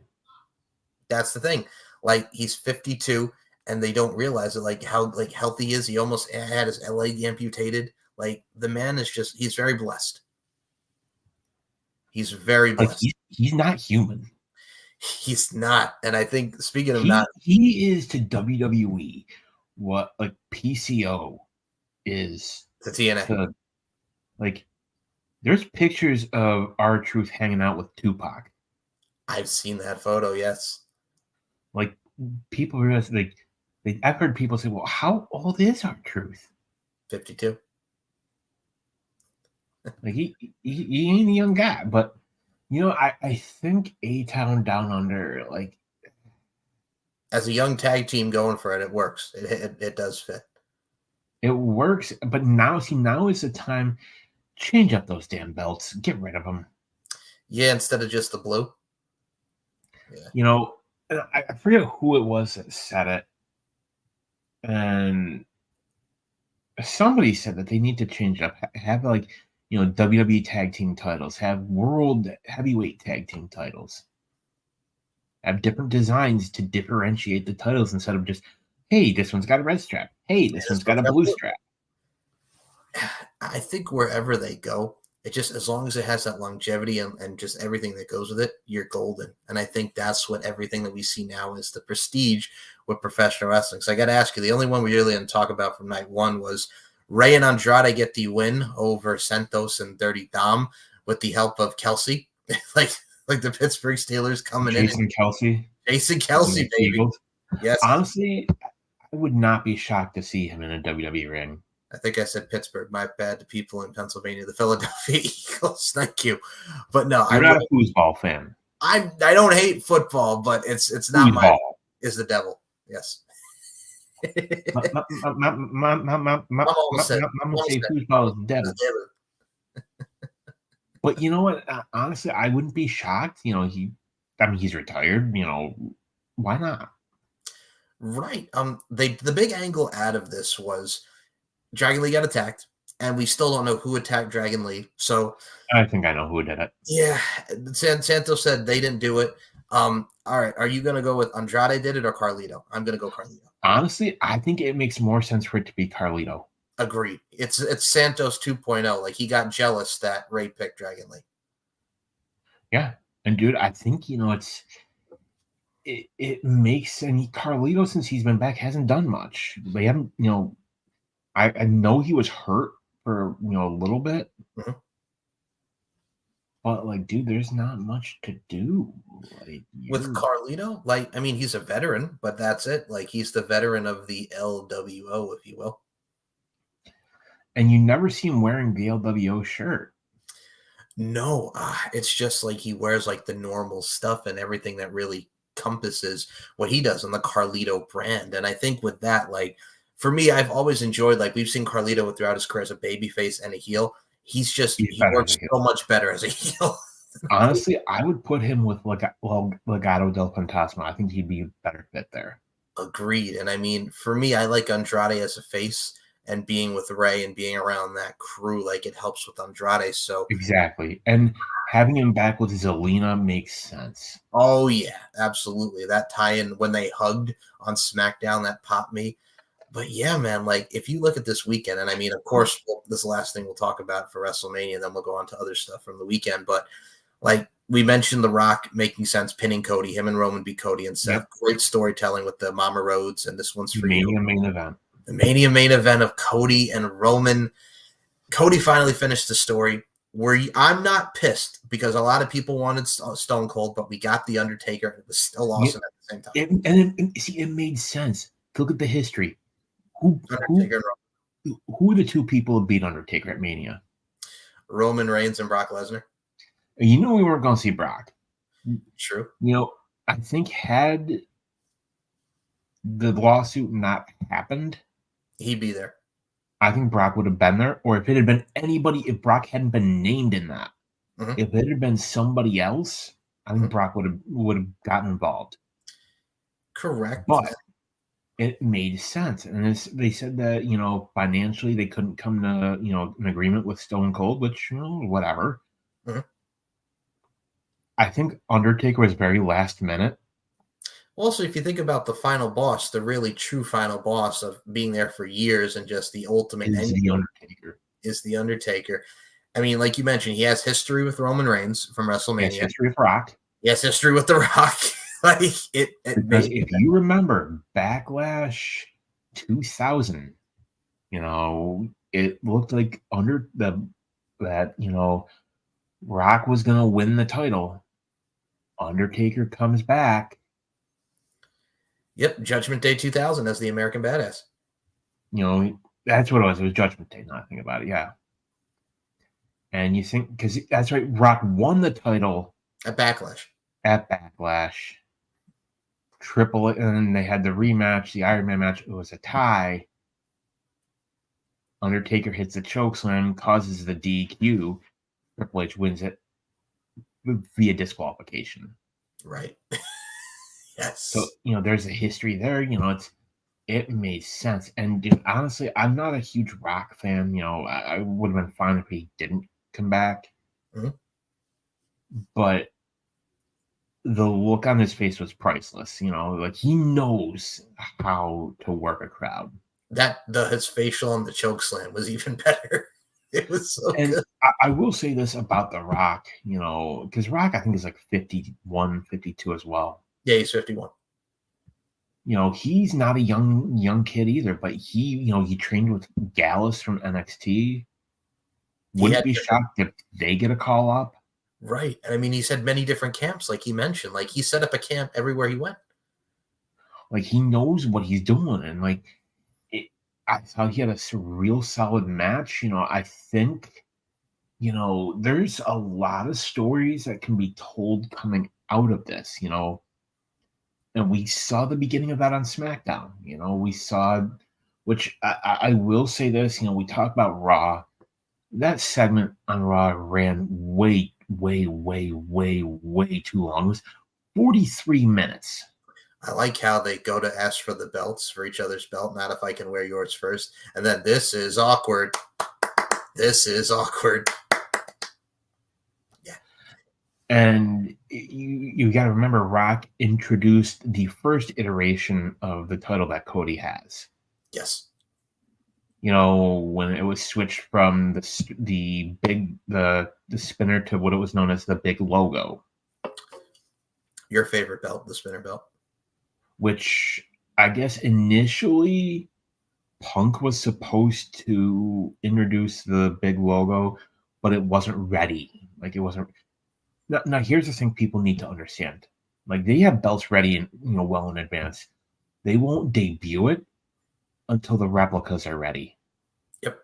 That's the thing. Like he's 52, and they don't realize it. Like how healthy he is. He almost had his leg amputated. Like the man is he's very blessed. He's very Like, blessed. he's not human. He's not. And I think speaking of not, he is to WWE what like PCO is to TNA. to, like, there's pictures of R-Truth hanging out with Tupac. I've seen that photo. Yes. Like, people realize, like, I've heard people say, well, how old is R-Truth? 52. Like, he ain't a young guy, but I think A-Town Down Under, like, As a young tag team going for it, it works. It does fit. it works. But now is the time. Change up those damn belts. Get rid of them. Yeah, instead of just the blue. Yeah. I forget who it was that said it, and somebody said that they need to change it up. Have, like, WWE tag team titles. Have world heavyweight tag team titles. Have different designs to differentiate the titles instead of just, hey, this one's got a red strap. Hey, this one's got a blue strap. I think wherever they go, it just, as long as it has that longevity and just everything that goes with it, you're golden. And I think that's what everything that we see now is, the prestige with professional wrestling. So I got to ask you, the only one we really didn't talk about from night one was Rey and Andrade get the win over Santos and Dirty Dom with the help of Kelsey, like the Pittsburgh Steelers coming Jason in. Kelsey. Jason Kelsey, baby. Eagles. Yes. Honestly, I would not be shocked to see him in a WWE ring. I think I said Pittsburgh. My bad to people in Pennsylvania. The Philadelphia Eagles. Thank you. But no, I'm not a foosball fan. I don't hate football, but it's not foosball. my is the devil. Yes. Mama say foosball is the devil. But you know what? Honestly, I wouldn't be shocked. He's retired. Why not? Right. The big angle out of this was Dragon Lee got attacked, and we still don't know who attacked Dragon Lee. So I think I know who did it. Yeah, Santos said they didn't do it. All right, are you going to go with Andrade did it or Carlito? I'm going to go Carlito. Honestly, I think it makes more sense for it to be Carlito. Agreed. It's Santos 2.0. Like, he got jealous that Ray picked Dragon Lee. Yeah, and dude, I think it makes, and Carlito, since he's been back, hasn't done much. They haven't, I know he was hurt for a little bit, but, like, dude, there's not much to do. Like, with Carlito, like, I mean, he's a veteran, but that's it. Like, he's the veteran of the LWO, if you will. And you never see him wearing the LWO shirt. No, it's just like he wears like the normal stuff and everything that really encompasses what he does on the Carlito brand. And I think with that, like, for me, I've always enjoyed, like, we've seen Carlito throughout his career as a babyface and a heel. He works so much better as a heel. Honestly, I would put him with Legado del Fantasma. I think he'd be a better fit there. Agreed. And I mean, for me, I like Andrade as a face, and being with Ray and being around that crew, like, it helps with Andrade. So exactly. And having him back with Zelina makes sense. Oh yeah, absolutely. That tie-in when they hugged on SmackDown, that popped me. But yeah, man, like, if you look at this weekend, and I mean, of course, this last thing we'll talk about for WrestleMania, then we'll go on to other stuff from the weekend. But like we mentioned, The Rock making sense, pinning Cody, him and Roman beat Cody and Seth. Yep. Great storytelling with the Mama Rhodes, and this one's for Mania main event. The Mania main event of Cody and Roman. Cody finally finished the story. I'm not pissed because a lot of people wanted Stone Cold, but we got The Undertaker, and it was still awesome at the same time. It made sense. Look at the history. Who are the two people who beat Undertaker at Mania? Roman Reigns and Brock Lesnar. We weren't going to see Brock. True. I think had the lawsuit not happened, he'd be there. I think Brock would have been there. Or if it had been anybody, if Brock hadn't been named in that, if it had been somebody else, I think Brock would have gotten involved. Correct. But it made sense. And they said that, financially they couldn't come to, an agreement with Stone Cold, which, whatever. I think Undertaker was very last minute. Also, if you think about the final boss, the really true final boss of being there for years and just the ultimate is the Undertaker. Is the Undertaker. I mean, like you mentioned, he has history with Roman Reigns from WrestleMania. He has history with Rock. He has history with The Rock. Because if you remember Backlash 2000, it looked like Rock was going to win the title. Undertaker comes back. Yep, Judgment Day 2000 as the American Badass. That's what it was. It was Judgment Day, now I think about it, yeah. And you think, because that's right, Rock won the title. At Backlash. And they had the rematch, the Iron Man match. It was a tie. Undertaker hits the chokeslam, causes the DQ. Triple H wins it via disqualification. Right. Yes. So, there's a history there. It made sense. And honestly, I'm not a huge Rock fan. I would have been fine if he didn't come back. But the look on his face was priceless. Like he knows how to work a crowd. His facial on the choke slam was even better. It was so good. I will say this about The Rock, because Rock, I think, is like 51, 52 as well. Yeah, he's 51. He's not a young kid either, but he trained with Gallus from NXT. Wouldn't be shocked if they get a call up. Right. And I mean, he's had many different camps, like he mentioned. Like he set up a camp everywhere he went. Like he knows what he's doing. And I thought he had a real solid match. I think, there's a lot of stories that can be told coming out of this, and we saw the beginning of that on SmackDown. We saw, which I will say this, we talk about Raw. That segment on Raw ran way, way, way, way, way too long. It was 43 minutes. I like how they go to ask for the belts, for each other's belt, not if I can wear yours first. And then this is awkward. This is awkward. Yeah. And you got to remember, Rock introduced the first iteration of the title that Cody has. Yes. When it was switched from the spinner to what it was known as the big logo. Your favorite belt, the spinner belt. Which I guess initially Punk was supposed to introduce the big logo, but it wasn't ready. Like it wasn't. Now here's the thing people need to understand. Like they have belts ready and well in advance. They won't debut it until the replicas are ready. Yep.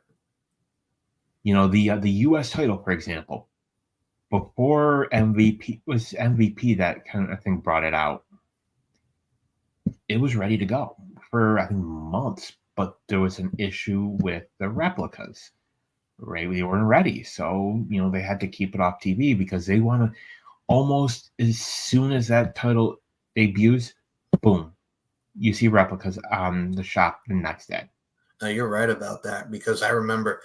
The US title, for example, before MVP that kind of thing brought it out. It was ready to go for, I think, months, but there was an issue with the replicas. Right? They weren't ready. So, they had to keep it off TV because they want to almost as soon as that title debuts, boom, you see replicas on the shop the next day. No, you're right about that because I remember,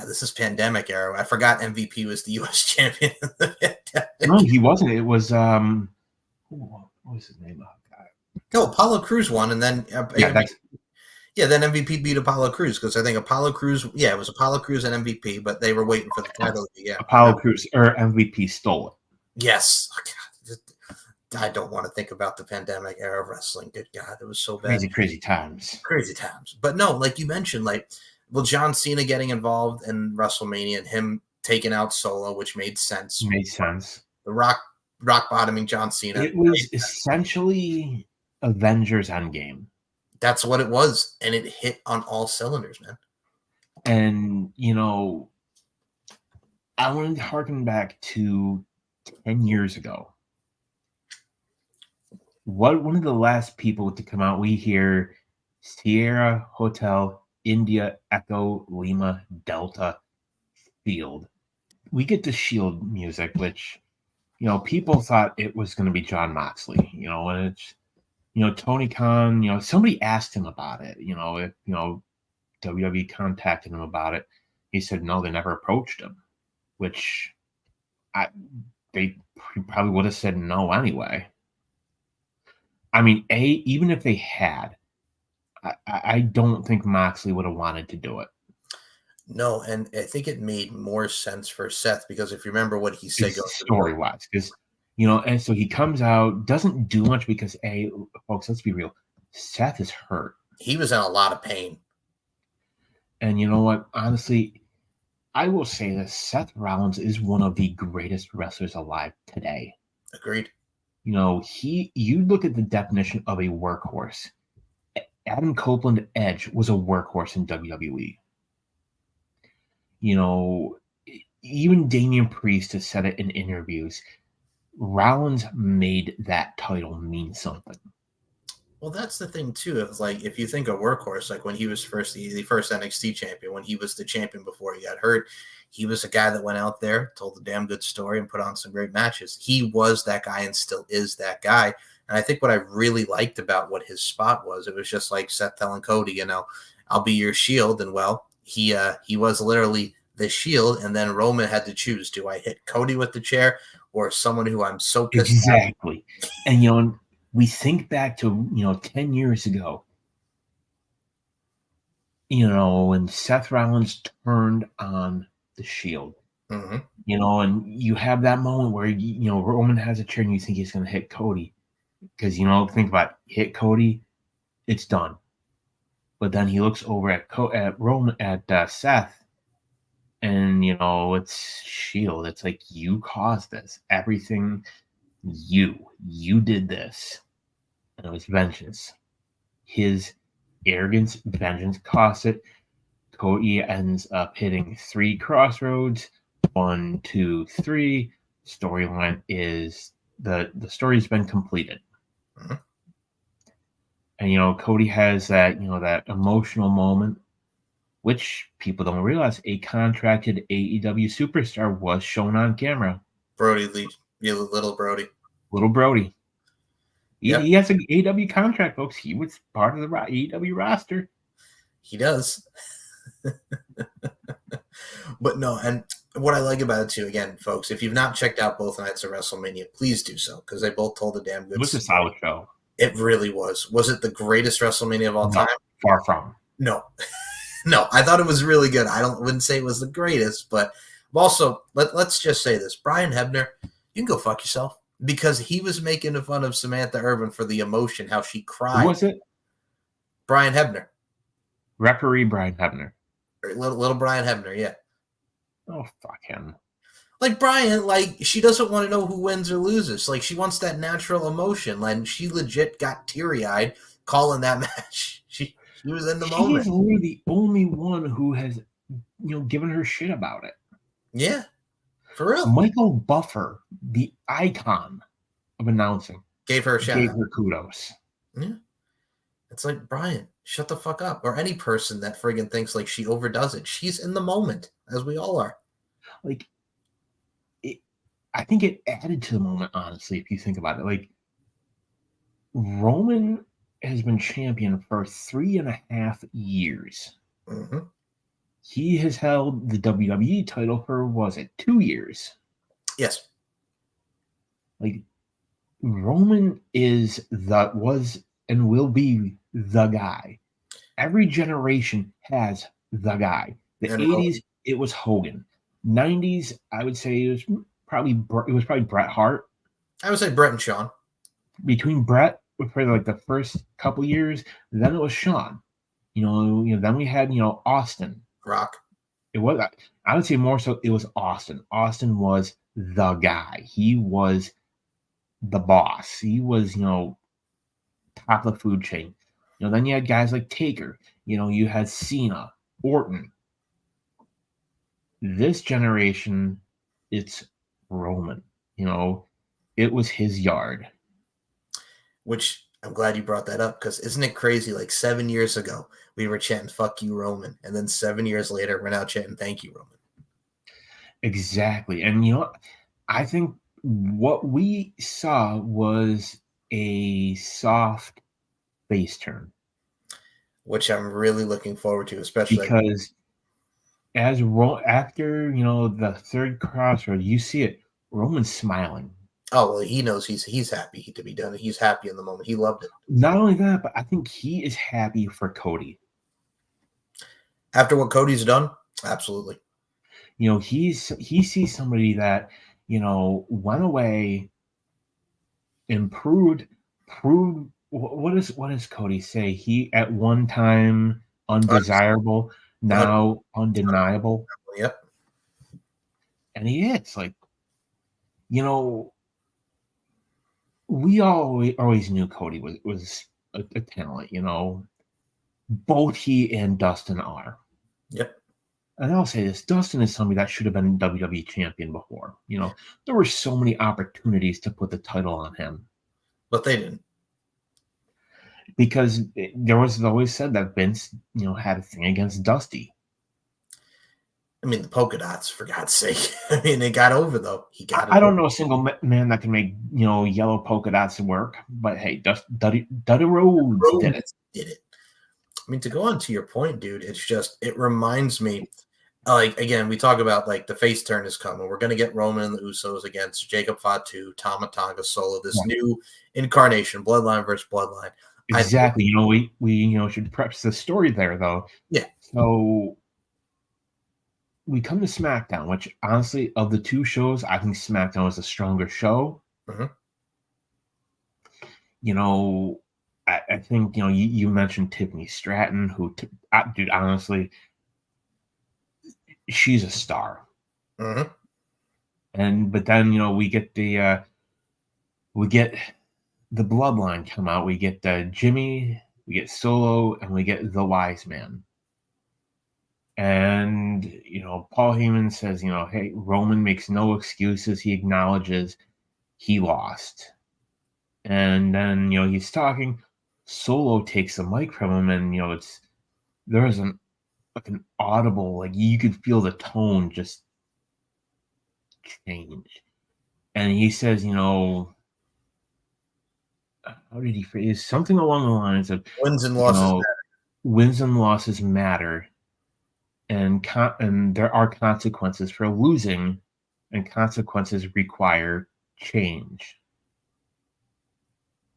this is pandemic era. I forgot MVP was the U.S. champion in the pandemic. No, he wasn't. It was, what was his name? No, Apollo Crews won, and then then MVP beat Apollo Crews because I think Apollo Crews, it was Apollo Crews and MVP, but they were waiting for the title. Yeah, Apollo Crews or MVP stole it. Yes, I don't want to think about the pandemic era of wrestling. Good God, it was so bad. Crazy times. But no, like you mentioned, John Cena getting involved in WrestleMania and him taking out Solo, which made sense. The Rock bottoming John Cena. It was essentially Avengers Endgame. That's what it was, and it hit on all cylinders, man. And I want to harken back to 10 years ago. one of the last people to come out, we hear Sierra Hotel India Echo Lima Delta Field. We get the Shield music, which, people thought it was going to be John Moxley, and it's, Tony Khan, somebody asked him about it, if, WWE contacted him about it. He said, no, they never approached him, which they probably would have said no anyway. I mean, even if they had, I don't think Moxley would have wanted to do it. No, and I think it made more sense for Seth because if you remember what he said story-wise, because and so he comes out, doesn't do much because folks, let's be real, Seth is hurt. He was in a lot of pain. And you know what? Honestly, I will say that Seth Rollins is one of the greatest wrestlers alive today. Agreed. You look at the definition of a workhorse. Adam Copeland Edge was a workhorse in WWE. Even Damian Priest has said it in interviews. Rollins made that title mean something. Well, that's the thing too. It's like if you think of workhorse, like when he was the first NXT champion, when he was the champion before he got hurt, he was a guy that went out there, told a damn good story, and put on some great matches. He was that guy and still is that guy. And I think what I really liked about what his spot was, it was just like Seth telling Cody, I'll be your Shield. And well, he was literally the Shield. And then Roman had to choose: do I hit Cody with the chair or someone who I'm so pissed exactly at? And we think back to 10 years ago, when Seth Rollins turned on the Shield. Mm-hmm. And you have that moment where Roman has a chair and you think he's going to hit Cody because think about it, hit Cody, it's done. But then he looks over at Roman at Seth, and it's Shield. It's like, you caused this. Everything, you did this, and it was vengeance. His arrogance, vengeance cost it. Cody ends up hitting 3 crossroads. 1, 2, 3. Storyline is the story's been completed. Mm-hmm. And Cody has that that emotional moment, which people don't realize a contracted AEW superstar was shown on camera. Brody Lee, little Brody. Little Brody. Yep. He has an AEW contract, folks. He was part of the AEW roster. He does. But no, and what I like about it too, again, folks, if you've not checked out both nights of WrestleMania, please do so because they both told a damn good story. It was a solid show. It really was. Was it the greatest WrestleMania of all time? Far from. No. No, I thought it was really good. Wouldn't say it was the greatest, but also let's just say this: Brian Hebner, you can go fuck yourself because he was making fun of Samantha Irvin for the emotion, how she cried. Who was it? Brian Hebner. Referee Brian Hebner. Little Brian Hebner, yeah. Oh, fuck him. Like Brian, she doesn't want to know who wins or loses. Like she wants that natural emotion. Like she legit got teary-eyed calling that match. She was in the moment. She is literally the only one who has, given her shit about it. Yeah, for real. Michael Buffer, the icon of announcing, gave her a shout. Gave her kudos. Yeah, it's like, Brian, shut the fuck up. Or any person that friggin' thinks like she overdoes it. She's in the moment, as we all are. Like, I think it added to the moment, honestly, if you think about it. Like, Roman has been champion for 3.5 years. Mm-hmm. He has held the WWE title for, 2 years? Yes. Like, Roman was and will be the guy. Every generation has the guy. The 80s, it was Hogan. 90s, I would say it was probably Bret Hart. I would say Bret and Shawn. Between Bret, for like the first couple years, then it was Shawn. Then we had Austin. Rock. It was, I would say more so it was Austin. Austin was the guy. He was the boss. He was, top of the food chain. Then you had guys like Taker. You had Cena, Orton. This generation, it's Roman. It was his yard. which I'm glad you brought that up, because isn't it crazy? Like 7 years ago, we were chanting "fuck you, Roman," and then 7 years later, we're now chanting "thank you, Roman." Exactly. And I think what we saw was a soft face turn, which I'm really looking forward to, especially because after the third crossroad, you see it. Roman's smiling. oh well, he knows he's happy to be done. He's happy in the moment. He loved it. Not only that, but I think he is happy for Cody. After what Cody's done, absolutely. He sees somebody that went away, improved, proved. What does Cody say? He at one time undesirable, now undeniable. Yep. And he is like, we always knew Cody was a talent. Both he and Dustin are. Yep. And I'll say this: Dustin is somebody that should have been WWE champion before. There were so many opportunities to put the title on him, but they didn't, because there was always said that Vince, had a thing against Dusty. I mean, the polka dots, for God's sake. I mean, it got over though. He got it. I don't know a single man that can make yellow polka dots work. But hey, Duddy Rhodes did it. I mean, to go on to your point, dude, it reminds me, like, again, we talk about like the face turn is coming. We're gonna get Roman and the Usos against Jacob Fatu, Tama Tonga Solo, this new incarnation, bloodline versus bloodline. Exactly. We should preface the story there though. Yeah. So we come to SmackDown, which honestly, of the two shows, I think SmackDown was a stronger show. Mm-hmm. I think you mentioned Tiffany Stratton, who, dude, honestly, she's a star. Mm-hmm. But then we get the Bloodline come out. We get Jimmy, we get Solo, and we get the Wise Man. And Paul Heyman says, hey, Roman makes no excuses. He acknowledges he lost. And then he's talking. Solo takes the mic from him, and there's an audible, like, you could feel the tone just change. And he says, how did he phrase something along the lines of wins and losses matter. Wins and losses matter, and there are consequences for losing, and consequences require change.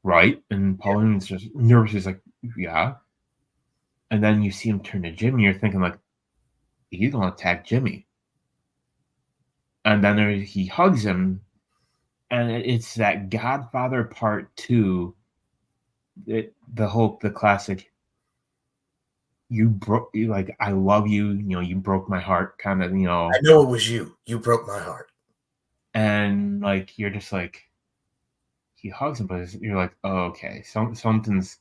Right? And Paul Heyman's just nervous. He's like, yeah. And then you see him turn to Jimmy. You're thinking, like, he's going to attack Jimmy. And then he hugs him. And it's that Godfather Part 2. The classic, I love you. You broke my heart kind of, I know it was you. You broke my heart. And, like, you're just like, he hugs him, but you're like, oh, okay, something's.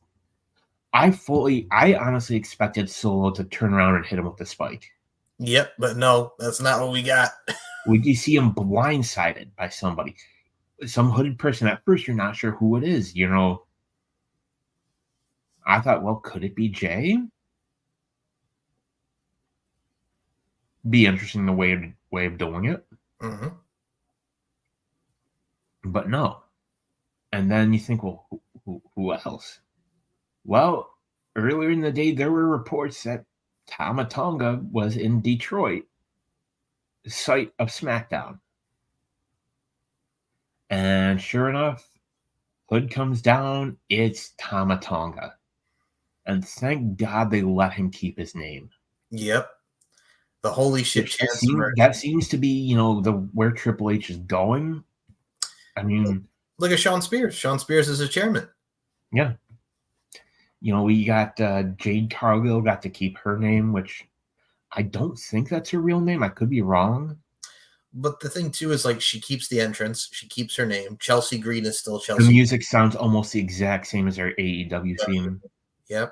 I honestly expected Solo to turn around and hit him with the spike. Yep, but no, that's not what we got. You see him blindsided by somebody, some hooded person. At first, you're not sure who it is. I thought, well, could it be Jay? Be interesting the way of doing it. Mm-hmm. But no. And then you think, well, who else? Well, earlier in the day, there were reports that Tama Tonga was in Detroit, the site of SmackDown. And sure enough, hood comes down, it's Tama Tonga. And thank God they let him keep his name. Yep. The holy shit chance. That seems to be, where Triple H is going. I mean, look at Sean Spears. Sean Spears is a chairman. Yeah. We got Jade Cargill got to keep her name, which I don't think that's her real name. I could be wrong. But the thing, too, is, like, she keeps the entrance. She keeps her name. Chelsea Green is still Chelsea. The music sounds almost the exact same as her AEW theme. Yep.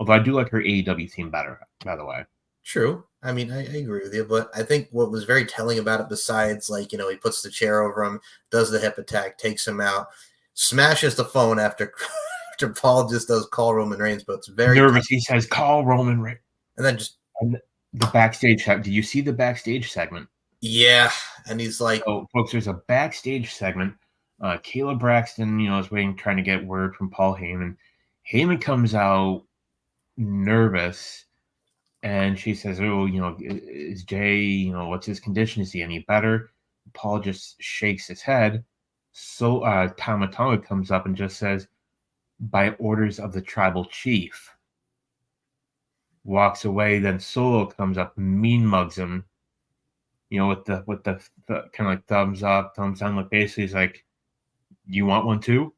Although I do like her AEW theme better, by the way. True. I mean, I agree with you. But I think what was very telling about it, besides, like, he puts the chair over him, does the hip attack, takes him out, smashes the phone after Paul just does call Roman Reigns, but it's very nervous. He says, "Call Roman Reigns," and then just the backstage. Did you see the backstage segment? Yeah, and he's like, so folks, there's a backstage segment. Kayla Braxton, is waiting, trying to get word from Paul Heyman. Heyman comes out nervous, and she says, "Oh, is Jay, what's his condition? Is he any better?" Paul just shakes his head. So Tama Tonga comes up and just says, "By orders of the tribal chief." Walks away. Then Solo comes up, mean mugs him, with the kind of like thumbs up, thumbs down, like basically he's like, "You want one too?"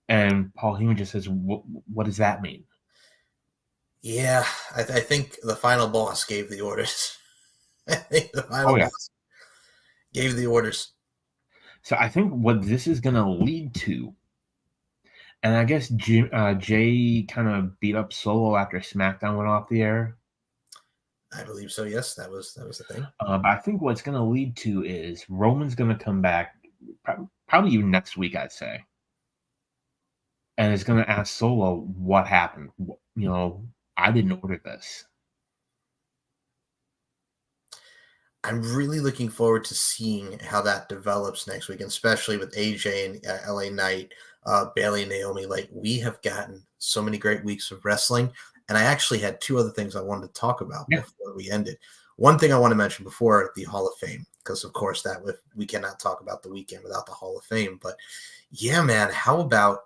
And Paul Heyman just says, "What does that mean?" Yeah, I think the final boss gave the orders. I think the final boss gave the orders. So I think what this is going to lead to, and I guess Jay kind of beat up Solo after SmackDown went off the air. I believe so. Yes, that was the thing. But I think what's going to lead to is Roman's going to come back, probably even next week, I'd say, and is going to ask Solo what happened. I didn't order this. I'm really looking forward to seeing how that develops next week, and especially with AJ and LA Knight, Bailey and Naomi. Like, we have gotten so many great weeks of wrestling, and I actually had two other things I wanted to talk about before we ended. One thing I want to mention before the Hall of Fame, because of course we cannot talk about the weekend without the Hall of Fame. But yeah, man, how about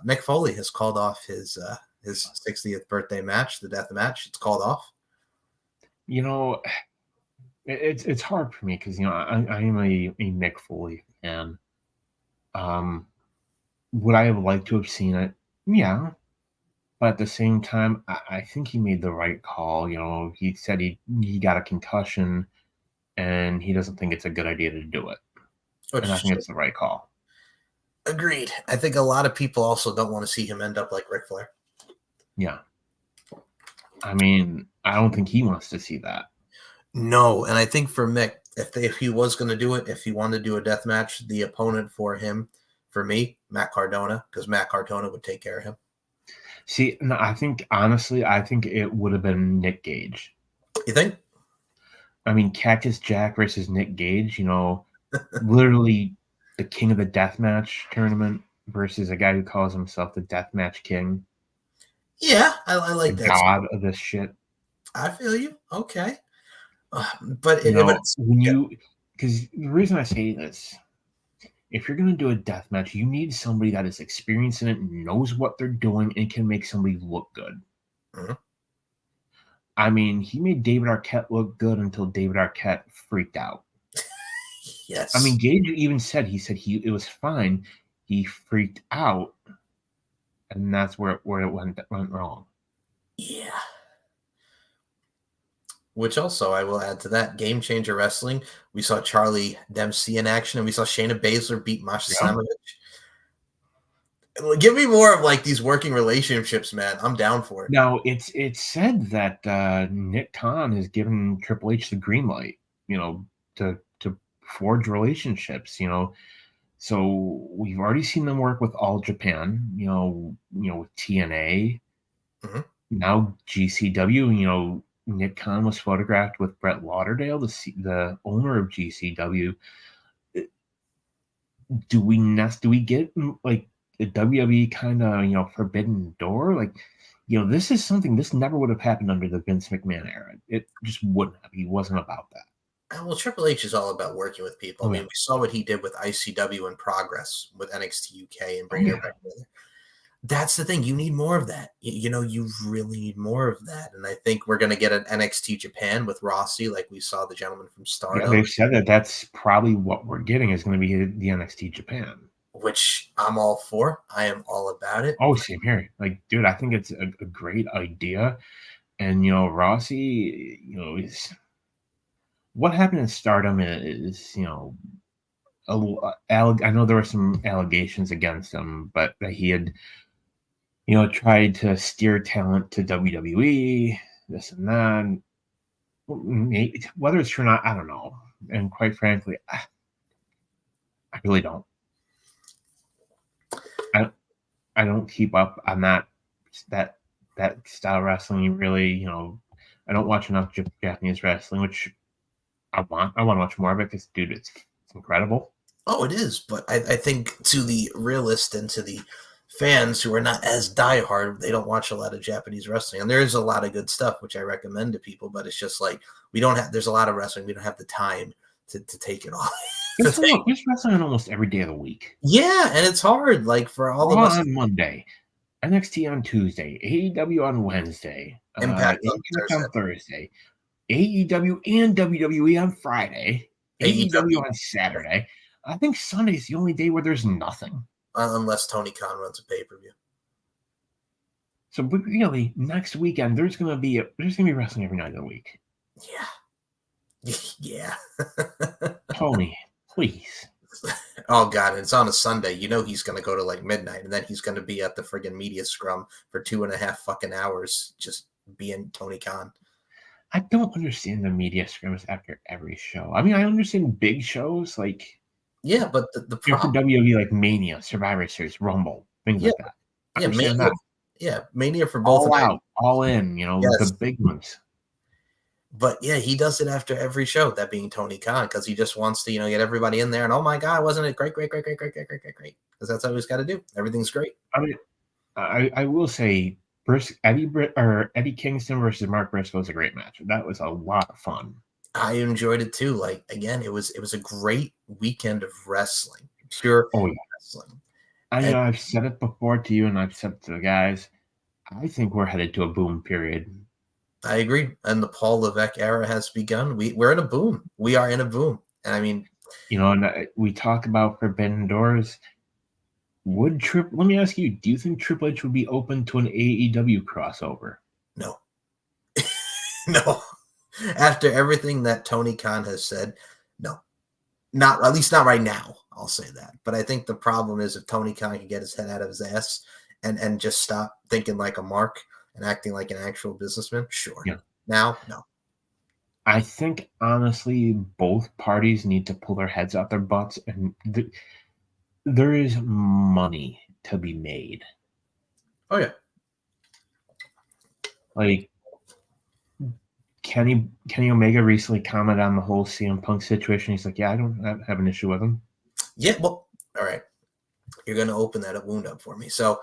Mick Foley has called off his 60th birthday match, the death match. It's called off. It's hard for me because I am a Mick Foley fan. Would I have liked to have seen it? Yeah, but at the same time, I think he made the right call. He said he got a concussion, and he doesn't think it's a good idea to do it. And I think it's the right call. Agreed. I think a lot of people also don't want to see him end up like Ric Flair. Yeah. I mean, I don't think he wants to see that. No, and I think for Mick, if he was going to do it, if he wanted to do a death match, the opponent for him, for me, Matt Cardona, because Matt Cardona would take care of him. See, no, I think it would have been Nick Gage. You think? I mean, Cactus Jack versus Nick Gage, literally the king of the deathmatch tournament versus a guy who calls himself the deathmatch king. Yeah, I like the that. God of this shit. I feel you. Okay. But because the reason I say this, if you're going to do a death match, you need somebody that is experienced in it, knows what they're doing, and can make somebody look good. Mm-hmm. I mean, he made David Arquette look good until David Arquette freaked out. Yes. I mean, Gage even said it was fine. He freaked out, and that's where it went wrong. Yeah. Which also, I will add to that, Game Changer Wrestling. We saw Charlie Dempsey in action, and we saw Shayna Baszler beat Masha Slamovich. Give me more of like these working relationships, man. I'm down for it. Now, it's said that Nick Khan has given Triple H the green light, to forge relationships, So we've already seen them work with All Japan, with TNA. Mm-hmm. Now GCW, Nick Khan was photographed with Brett Lauderdale, the owner of GCW. Do we get like the WWE kind of forbidden door? Like, this never would have happened under the Vince McMahon era. It just wouldn't have. He wasn't about that. Well, Triple H is all about working with people. I mean, we saw what he did with ICW in Progress with NXT UK and bringing it back together. That's the thing. You need more of that. You really need more of that. And I think we're going to get an NXT Japan with Rossi, like we saw the gentleman from Stardom. Yeah, they've said that's probably what we're getting is going to be the NXT Japan. Which I'm all for. I am all about it. Oh, same here. Like, dude, I think it's a great idea. And, Rossi, is what happened in Stardom is, I know there were some allegations against him, but that he had, tried to steer talent to WWE, this and that. Whether it's true or not, I don't know. And quite frankly, I really don't. I don't keep up on that style of wrestling. Really, I don't watch enough Japanese wrestling, which I want. I want to watch more of it because, dude, it's incredible. Oh, it is, but I think to the realist and to the fans who are not as diehard, they don't watch a lot of Japanese wrestling, and there is a lot of good stuff which I recommend to people. But it's just like we don't have. There's a lot of wrestling. We don't have the time to take it all. There's wrestling on almost every day of the week. Yeah, and it's hard. Like for all of us on Monday, NXT on Tuesday, AEW on Wednesday, Impact on Thursday, AEW and WWE on Friday, AEW on Saturday. I think Sunday's the only day where there's nothing. Unless Tony Khan runs a pay-per-view. So really, next weekend there's gonna be wrestling every night of the week. Yeah. Yeah. Tony, please. Oh God, it's on a Sunday. You know he's gonna go to like midnight, and then he's gonna be at the friggin' media scrum for 2.5 fucking hours just being Tony Khan. I don't understand the media scrims after every show. I mean, I understand big shows like but the problem for WWE like Mania, Survivor Series, Rumble, things like that. I understand Mania, that. Mania for both. All out, all in, the big ones. But yeah, he does it after every show, that being Tony Khan, because he just wants to, get everybody in there. And oh my God, wasn't it great? Because that's how he's got to do. Everything's great. I mean, I will say, Eddie Kingston versus Mark Briscoe was a great match. That was a lot of fun. I enjoyed it too. Like again, it was a great weekend of wrestling, pure wrestling. I've said it before to you, and I've said it to the guys. I think we're headed to a boom period. I agree, and the Paul Levesque era has begun. We're in a boom. We are in a boom, and I mean, and we talk about Forbidden Doors. Let me ask you: do you think Triple H would be open to an AEW crossover? No, no. After everything that Tony Khan has said, no, not at least not right now. I'll say that. But I think the problem is if Tony Khan can get his head out of his ass and just stop thinking like a mark and acting like an actual businessman, sure. Yeah. Now, no. I think honestly, both parties need to pull their heads out their butts, and there is money to be made. Oh yeah. Like Kenny Omega recently commented on the whole CM Punk situation. He's like, yeah, I don't have an issue with him. Yeah, well, all right. You're going to open that wound up for me. So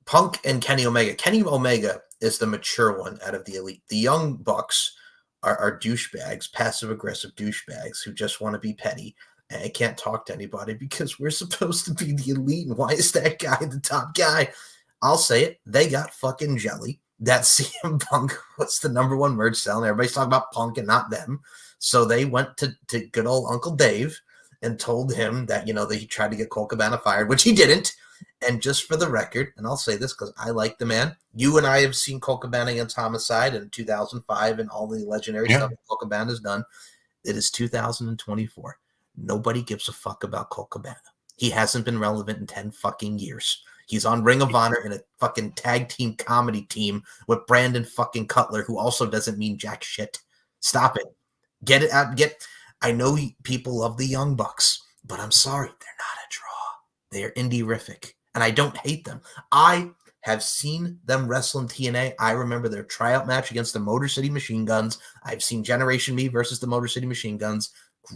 Punk and Kenny Omega. Kenny Omega is the mature one out of the elite. The young bucks are douchebags, passive-aggressive douchebags who just want to be petty and can't talk to anybody because we're supposed to be the elite. And why is that guy the top guy? I'll say it. They got fucking jelly that CM Punk was the number one merch selling. Everybody's talking about Punk and not them. So they went to good old Uncle Dave and told him that, that he tried to get Colt Cabana fired, which he didn't. And just for the record, and I'll say this because I like the man. You and I have seen Colt Cabana against Homicide in 2005 and all the legendary stuff that Colt Cabana has done. It is 2024. Nobody gives a fuck about Colt Cabana. He hasn't been relevant in 10 fucking years. He's on Ring of Honor in a fucking tag team comedy team with Brandon fucking Cutler, who also doesn't mean jack shit. Stop it. Get it out. I know people love the Young Bucks, but I'm sorry. They're not a draw. They are indie-rific, and I don't hate them. I have seen them wrestle in TNA. I remember their tryout match against the Motor City Machine Guns. I've seen Generation Me versus the Motor City Machine Guns.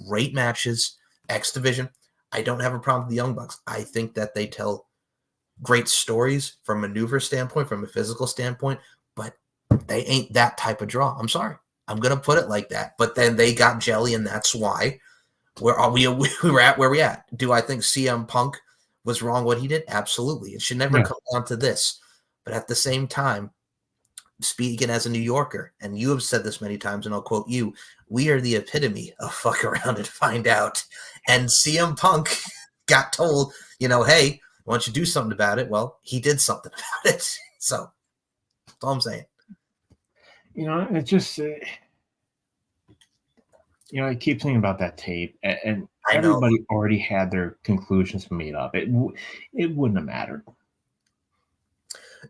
Great matches. X Division. I don't have a problem with the Young Bucks. I think that they tell great stories from a maneuver standpoint, from a physical standpoint, but they ain't that type of draw. I'm sorry. I'm going to put it like that. But then they got jelly, and that's why we were at where we at. Do I think CM Punk was wrong what he did? Absolutely. It should never come down to this. But at the same time, speaking as a New Yorker, and you have said this many times, and I'll quote you, we are the epitome of fuck around and find out. And CM Punk got told, hey, why don't you do something about it? Well, he did something about it. So that's all I'm saying. It's just, I keep thinking about that tape, and everybody already had their conclusions made up. It wouldn't have mattered.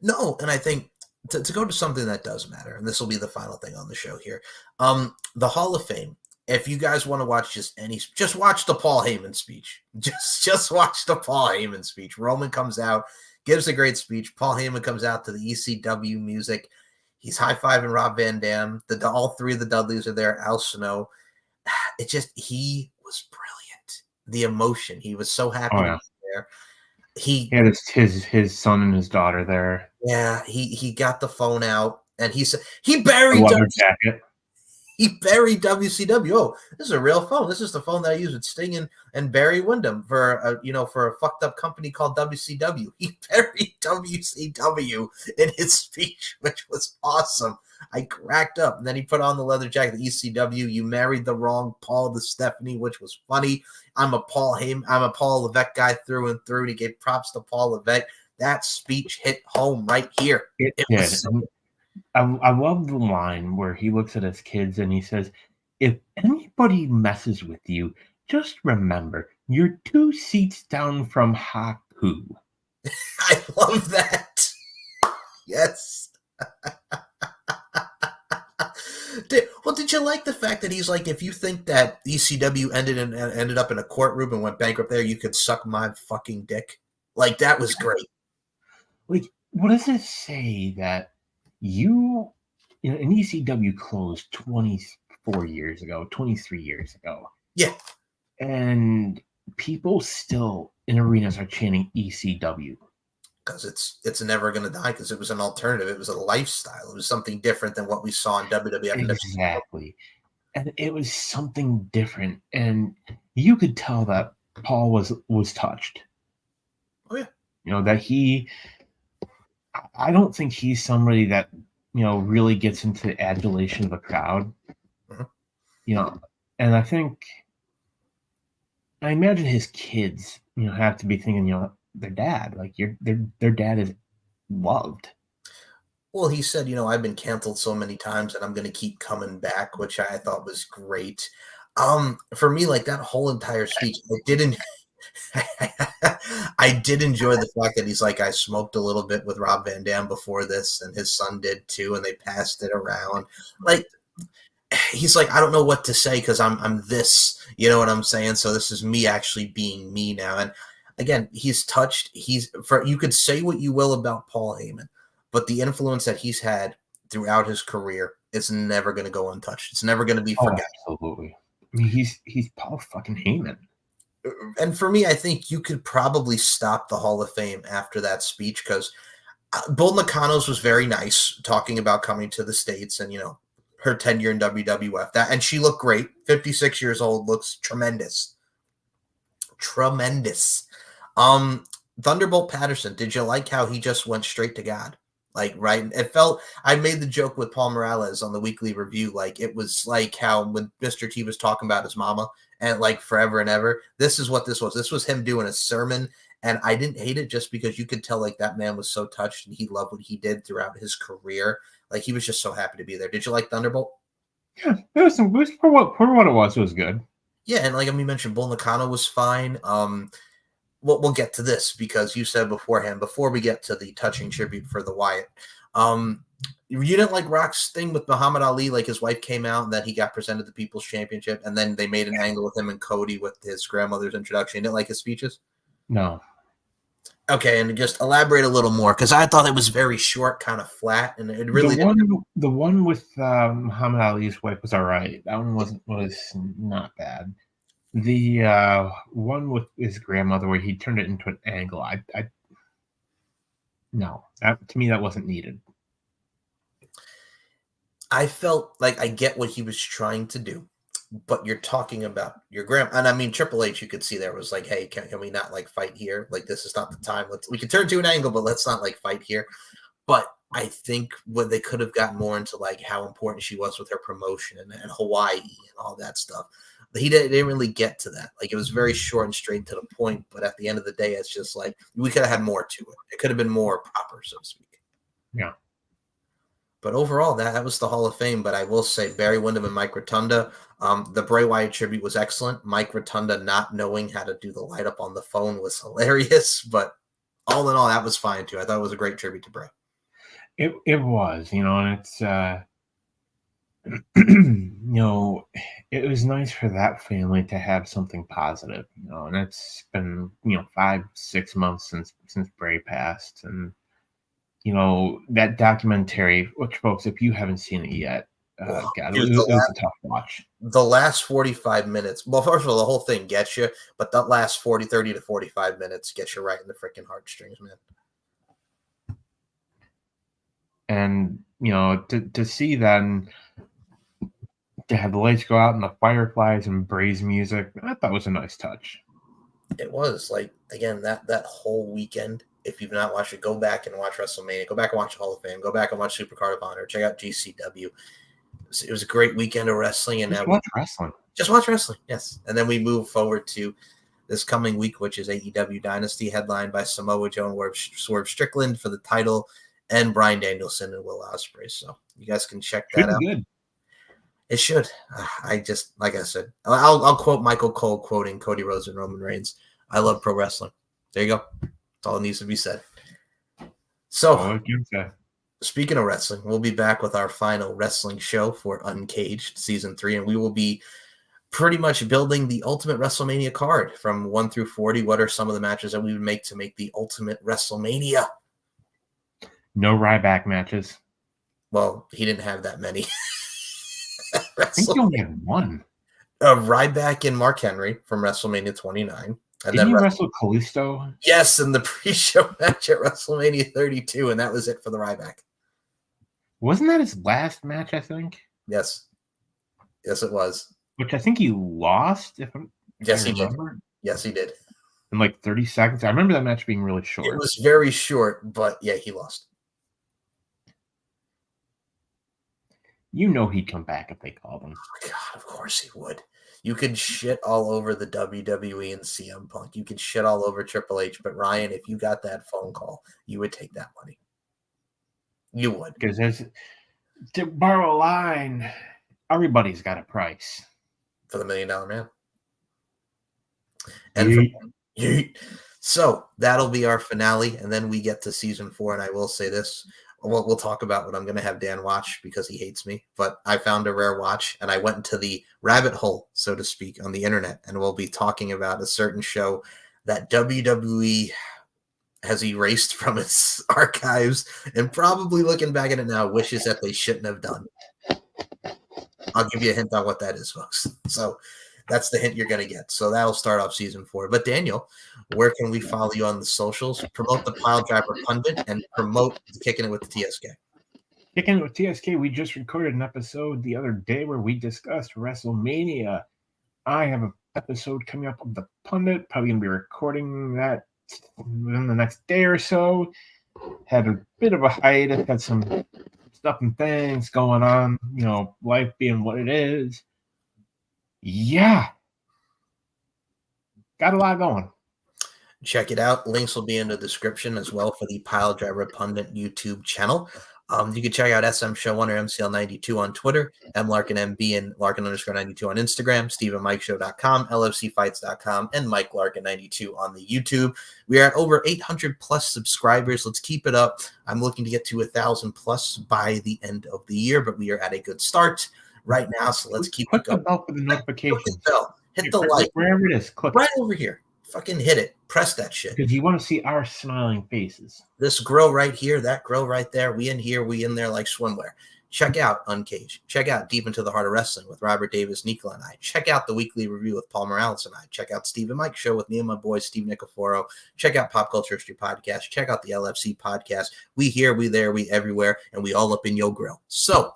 No, and I think to go to something that does matter, and this will be the final thing on the show here, the Hall of Fame. If you guys want to watch just watch the Paul Heyman speech. Just watch the Paul Heyman speech. Roman comes out. gives a great speech. Paul Heyman comes out to the ECW music. He's high-fiving Rob Van Dam. All three of the Dudleys are there. Al Snow. He was brilliant. The emotion. He was so happy to be there. He had his son and his daughter there. Yeah, he got the phone out and he said he buried the leather jacket. He buried WCW. Oh, this is a real phone. This is the phone that I use with Sting and Barry Windham for a fucked up company called WCW. He buried WCW in his speech, which was awesome. I cracked up. And then he put on the leather jacket, the ECW. You married the wrong Paul to Stephanie, which was funny. I'm a Paul Levesque guy through and through. And he gave props to Paul Levesque. That speech hit home right here. It did. I love the line where he looks at his kids and he says, if anybody messes with you, just remember, you're 2 seats down from Haku. I love that. Yes. Did you like the fact that he's like, if you think that ECW ended up in a courtroom and went bankrupt there, you could suck my fucking dick? Like, that was great. Like, what does it say that an ECW closed 24 years ago, 23 years ago? Yeah. And people still in arenas are chanting ECW. Because it's never going to die, because it was an alternative. It was a lifestyle. It was something different than what we saw in WWF. Exactly. And it was something different. And you could tell that Paul was touched. Oh, yeah. That I don't think he's somebody that, really gets into adulation of a crowd. Mm-hmm. And I imagine his kids, have to be thinking, their dad, like their dad is loved. Well, he said, I've been canceled so many times and I'm going to keep coming back, which I thought was great. For me, like that whole entire speech, I did enjoy the fact that he's like, I smoked a little bit with Rob Van Dam before this, and his son did too, and they passed it around. Like, he's like, I don't know what to say because I'm this, you know what I'm saying? So this is me actually being me now. And again, he's touched. You could say what you will about Paul Heyman, but the influence that he's had throughout his career is never going to go untouched. It's never going to be forgotten. Absolutely. I mean, he's Paul fucking Heyman. And for me, I think you could probably stop the Hall of Fame after that speech, because Bull Nakano's was very nice, talking about coming to the States and, her tenure in WWF. And she looked great. 56 years old, looks tremendous. Tremendous. Thunderbolt Patterson, did you like how he just went straight to God? Like, right? It felt, I made the joke with Paul Morales on the weekly review, like it was like how when Mr. T was talking about his mama and like forever and ever, this is what this was. This was him doing a sermon, and I didn't hate it just because you could tell like that man was so touched and he loved what he did throughout his career. Like, he was just so happy to be there. Did you like Thunderbolt? Yeah, it was for what it was good. Yeah, and like we mentioned, Bull Nakano was fine. We'll get to this because you said beforehand, before we get to the touching tribute for the Wyatt, you didn't like Rock's thing with Muhammad Ali, like his wife came out and that he got presented the People's Championship, and then they made an angle with him and Cody with his grandmother's introduction. You didn't like his speeches? No. Okay, and just elaborate a little more, because I thought it was very short, kind of flat, and it really the one with Muhammad Ali's wife was all right. That one was not bad. The one with his grandmother, where he turned it into an angle, no, to me that wasn't needed. I felt like I get what he was trying to do, but you're talking about your grandma, and I mean Triple H. You could see there was like, hey, can we not like fight here? Like, this is not the time. We can turn to an angle, but let's not like fight here. But I think what they could have gotten more into like how important she was with her promotion and Hawaii and all that stuff. He didn't really get to that. Like, it was very short and straight to the point. But at the end of the day, it's just like we could have had more to it. It could have been more proper, so to speak. Yeah. But overall, that was the Hall of Fame. But I will say Barry Windham and Mike Rotunda, the Bray Wyatt tribute was excellent. Mike Rotunda not knowing how to do the light up on the phone was hilarious. But all in all, that was fine too. I thought it was a great tribute to Bray. It was, and it's It was nice for that family to have something positive, and it's been 5-6 months since Bray passed, and that documentary, which folks, if you haven't seen it yet, God, Dude, it was a tough watch. the last 45 minutes, well, first of all, the whole thing gets you, but that last 30 to 45 minutes gets you right in the freaking heartstrings, man. And to see then to have the lights go out and the fireflies and Bray's music, I thought was a nice touch. It was like, again, that whole weekend. If you've not watched it, go back and watch WrestleMania. Go back and watch Hall of Fame. Go back and watch Supercard of Honor. Check out GCW. It was a great weekend of wrestling, and just watch wrestling. Just watch wrestling, yes. And then we move forward to this coming week, which is AEW Dynasty, headlined by Samoa Joe and Swerve Strickland for the title, and Bryan Danielson and Will Ospreay. So you guys can check that out. Good. It should. I just, like I said, I'll quote Michael Cole quoting Cody Rhodes and Roman Reigns. I love pro wrestling. There you go. That's all that needs to be said. So, speaking of wrestling, we'll be back with our final wrestling show for Uncaged Season 3, and we will be pretty much building the ultimate WrestleMania card from 1 through 40. What are some of the matches that we would make to make the ultimate WrestleMania? No Ryback matches. Well, he didn't have that many. I think he only had one. Ryback and Mark Henry from WrestleMania 29. And Didn't he wrestle Kalisto? Yes, in the pre-show match at WrestleMania 32, and that was it for the Ryback. Wasn't that his last match, I think? Yes. Yes, it was. Which I think he lost, Yes, he did. Yes, he did. In like 30 seconds. I remember that match being really short. It was very short, but yeah, he lost. He'd come back if they called him. Oh, God, of course he would. You could shit all over the WWE and CM Punk. You could shit all over Triple H. But Ryan, if you got that phone call, you would take that money. You would. Because to borrow a line, everybody's got a price. For the $1 Million Man. And so that'll be our finale. And then we get to season 4. And I will say this. We'll talk about what I'm going to have Dan watch because he hates me. But I found a rare watch, and I went into the rabbit hole, so to speak, on the internet. And we'll be talking about a certain show that WWE has erased from its archives and probably looking back at it now wishes that they shouldn't have done. I'll give you a hint on what that is, folks. So that's the hint you're going to get. So that'll start off season 4. But Daniel, where can we follow you on the socials? Promote the Pile Driver Pundit and promote Kicking It with the TSK. Kicking It with TSK, we just recorded an episode the other day where we discussed WrestleMania. I have an episode coming up of the Pundit. Probably going to be recording that within the next day or so. Had a bit of a hiatus, had some stuff and things going on, life being what it is. Yeah. Got a lot going. Check it out. Links will be in the description as well for the Pile Driver Pundit YouTube channel. You can check out SM Show 1 or MCL92 on Twitter, MLarkinMB and Larkin_92 on Instagram, StephenMikeShow.com, LFCfights.com, and Mike Larkin92 on the YouTube. We are at over 800 plus subscribers. Let's keep it up. I'm looking to get to 1,000 plus by the end of the year, but we are at a good start right now, so let's keep it going. Click the bell for the notifications. Hit the bell. Hit the like. Wherever it is, click right over here. Fucking hit it. Press that shit. Because you want to see our smiling faces. This grill right here, that grill right there. We in here, we in there like swimwear. Check out Uncaged. Check out Deep Into the Heart of Wrestling with Robert Davis, Nicola, and I. Check out the Weekly Review with Paul Morales and I. Check out Steve and Mike Show with me and my boy Steve Nicoforo. Check out Pop Culture History Podcast. Check out the LFC Podcast. We here, we there, we everywhere, and we all up in your grill. So,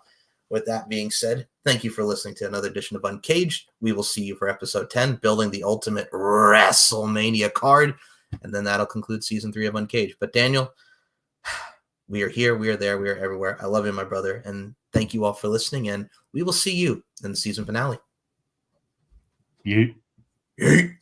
with that being said, thank you for listening to another edition of Uncaged. We will see you for episode 10, building the ultimate WrestleMania card. And then that'll conclude season 3 of Uncaged. But Daniel, we are here, we are there, we are everywhere. I love you, my brother. And thank you all for listening. And we will see you in the season finale. Yeet. Yeet.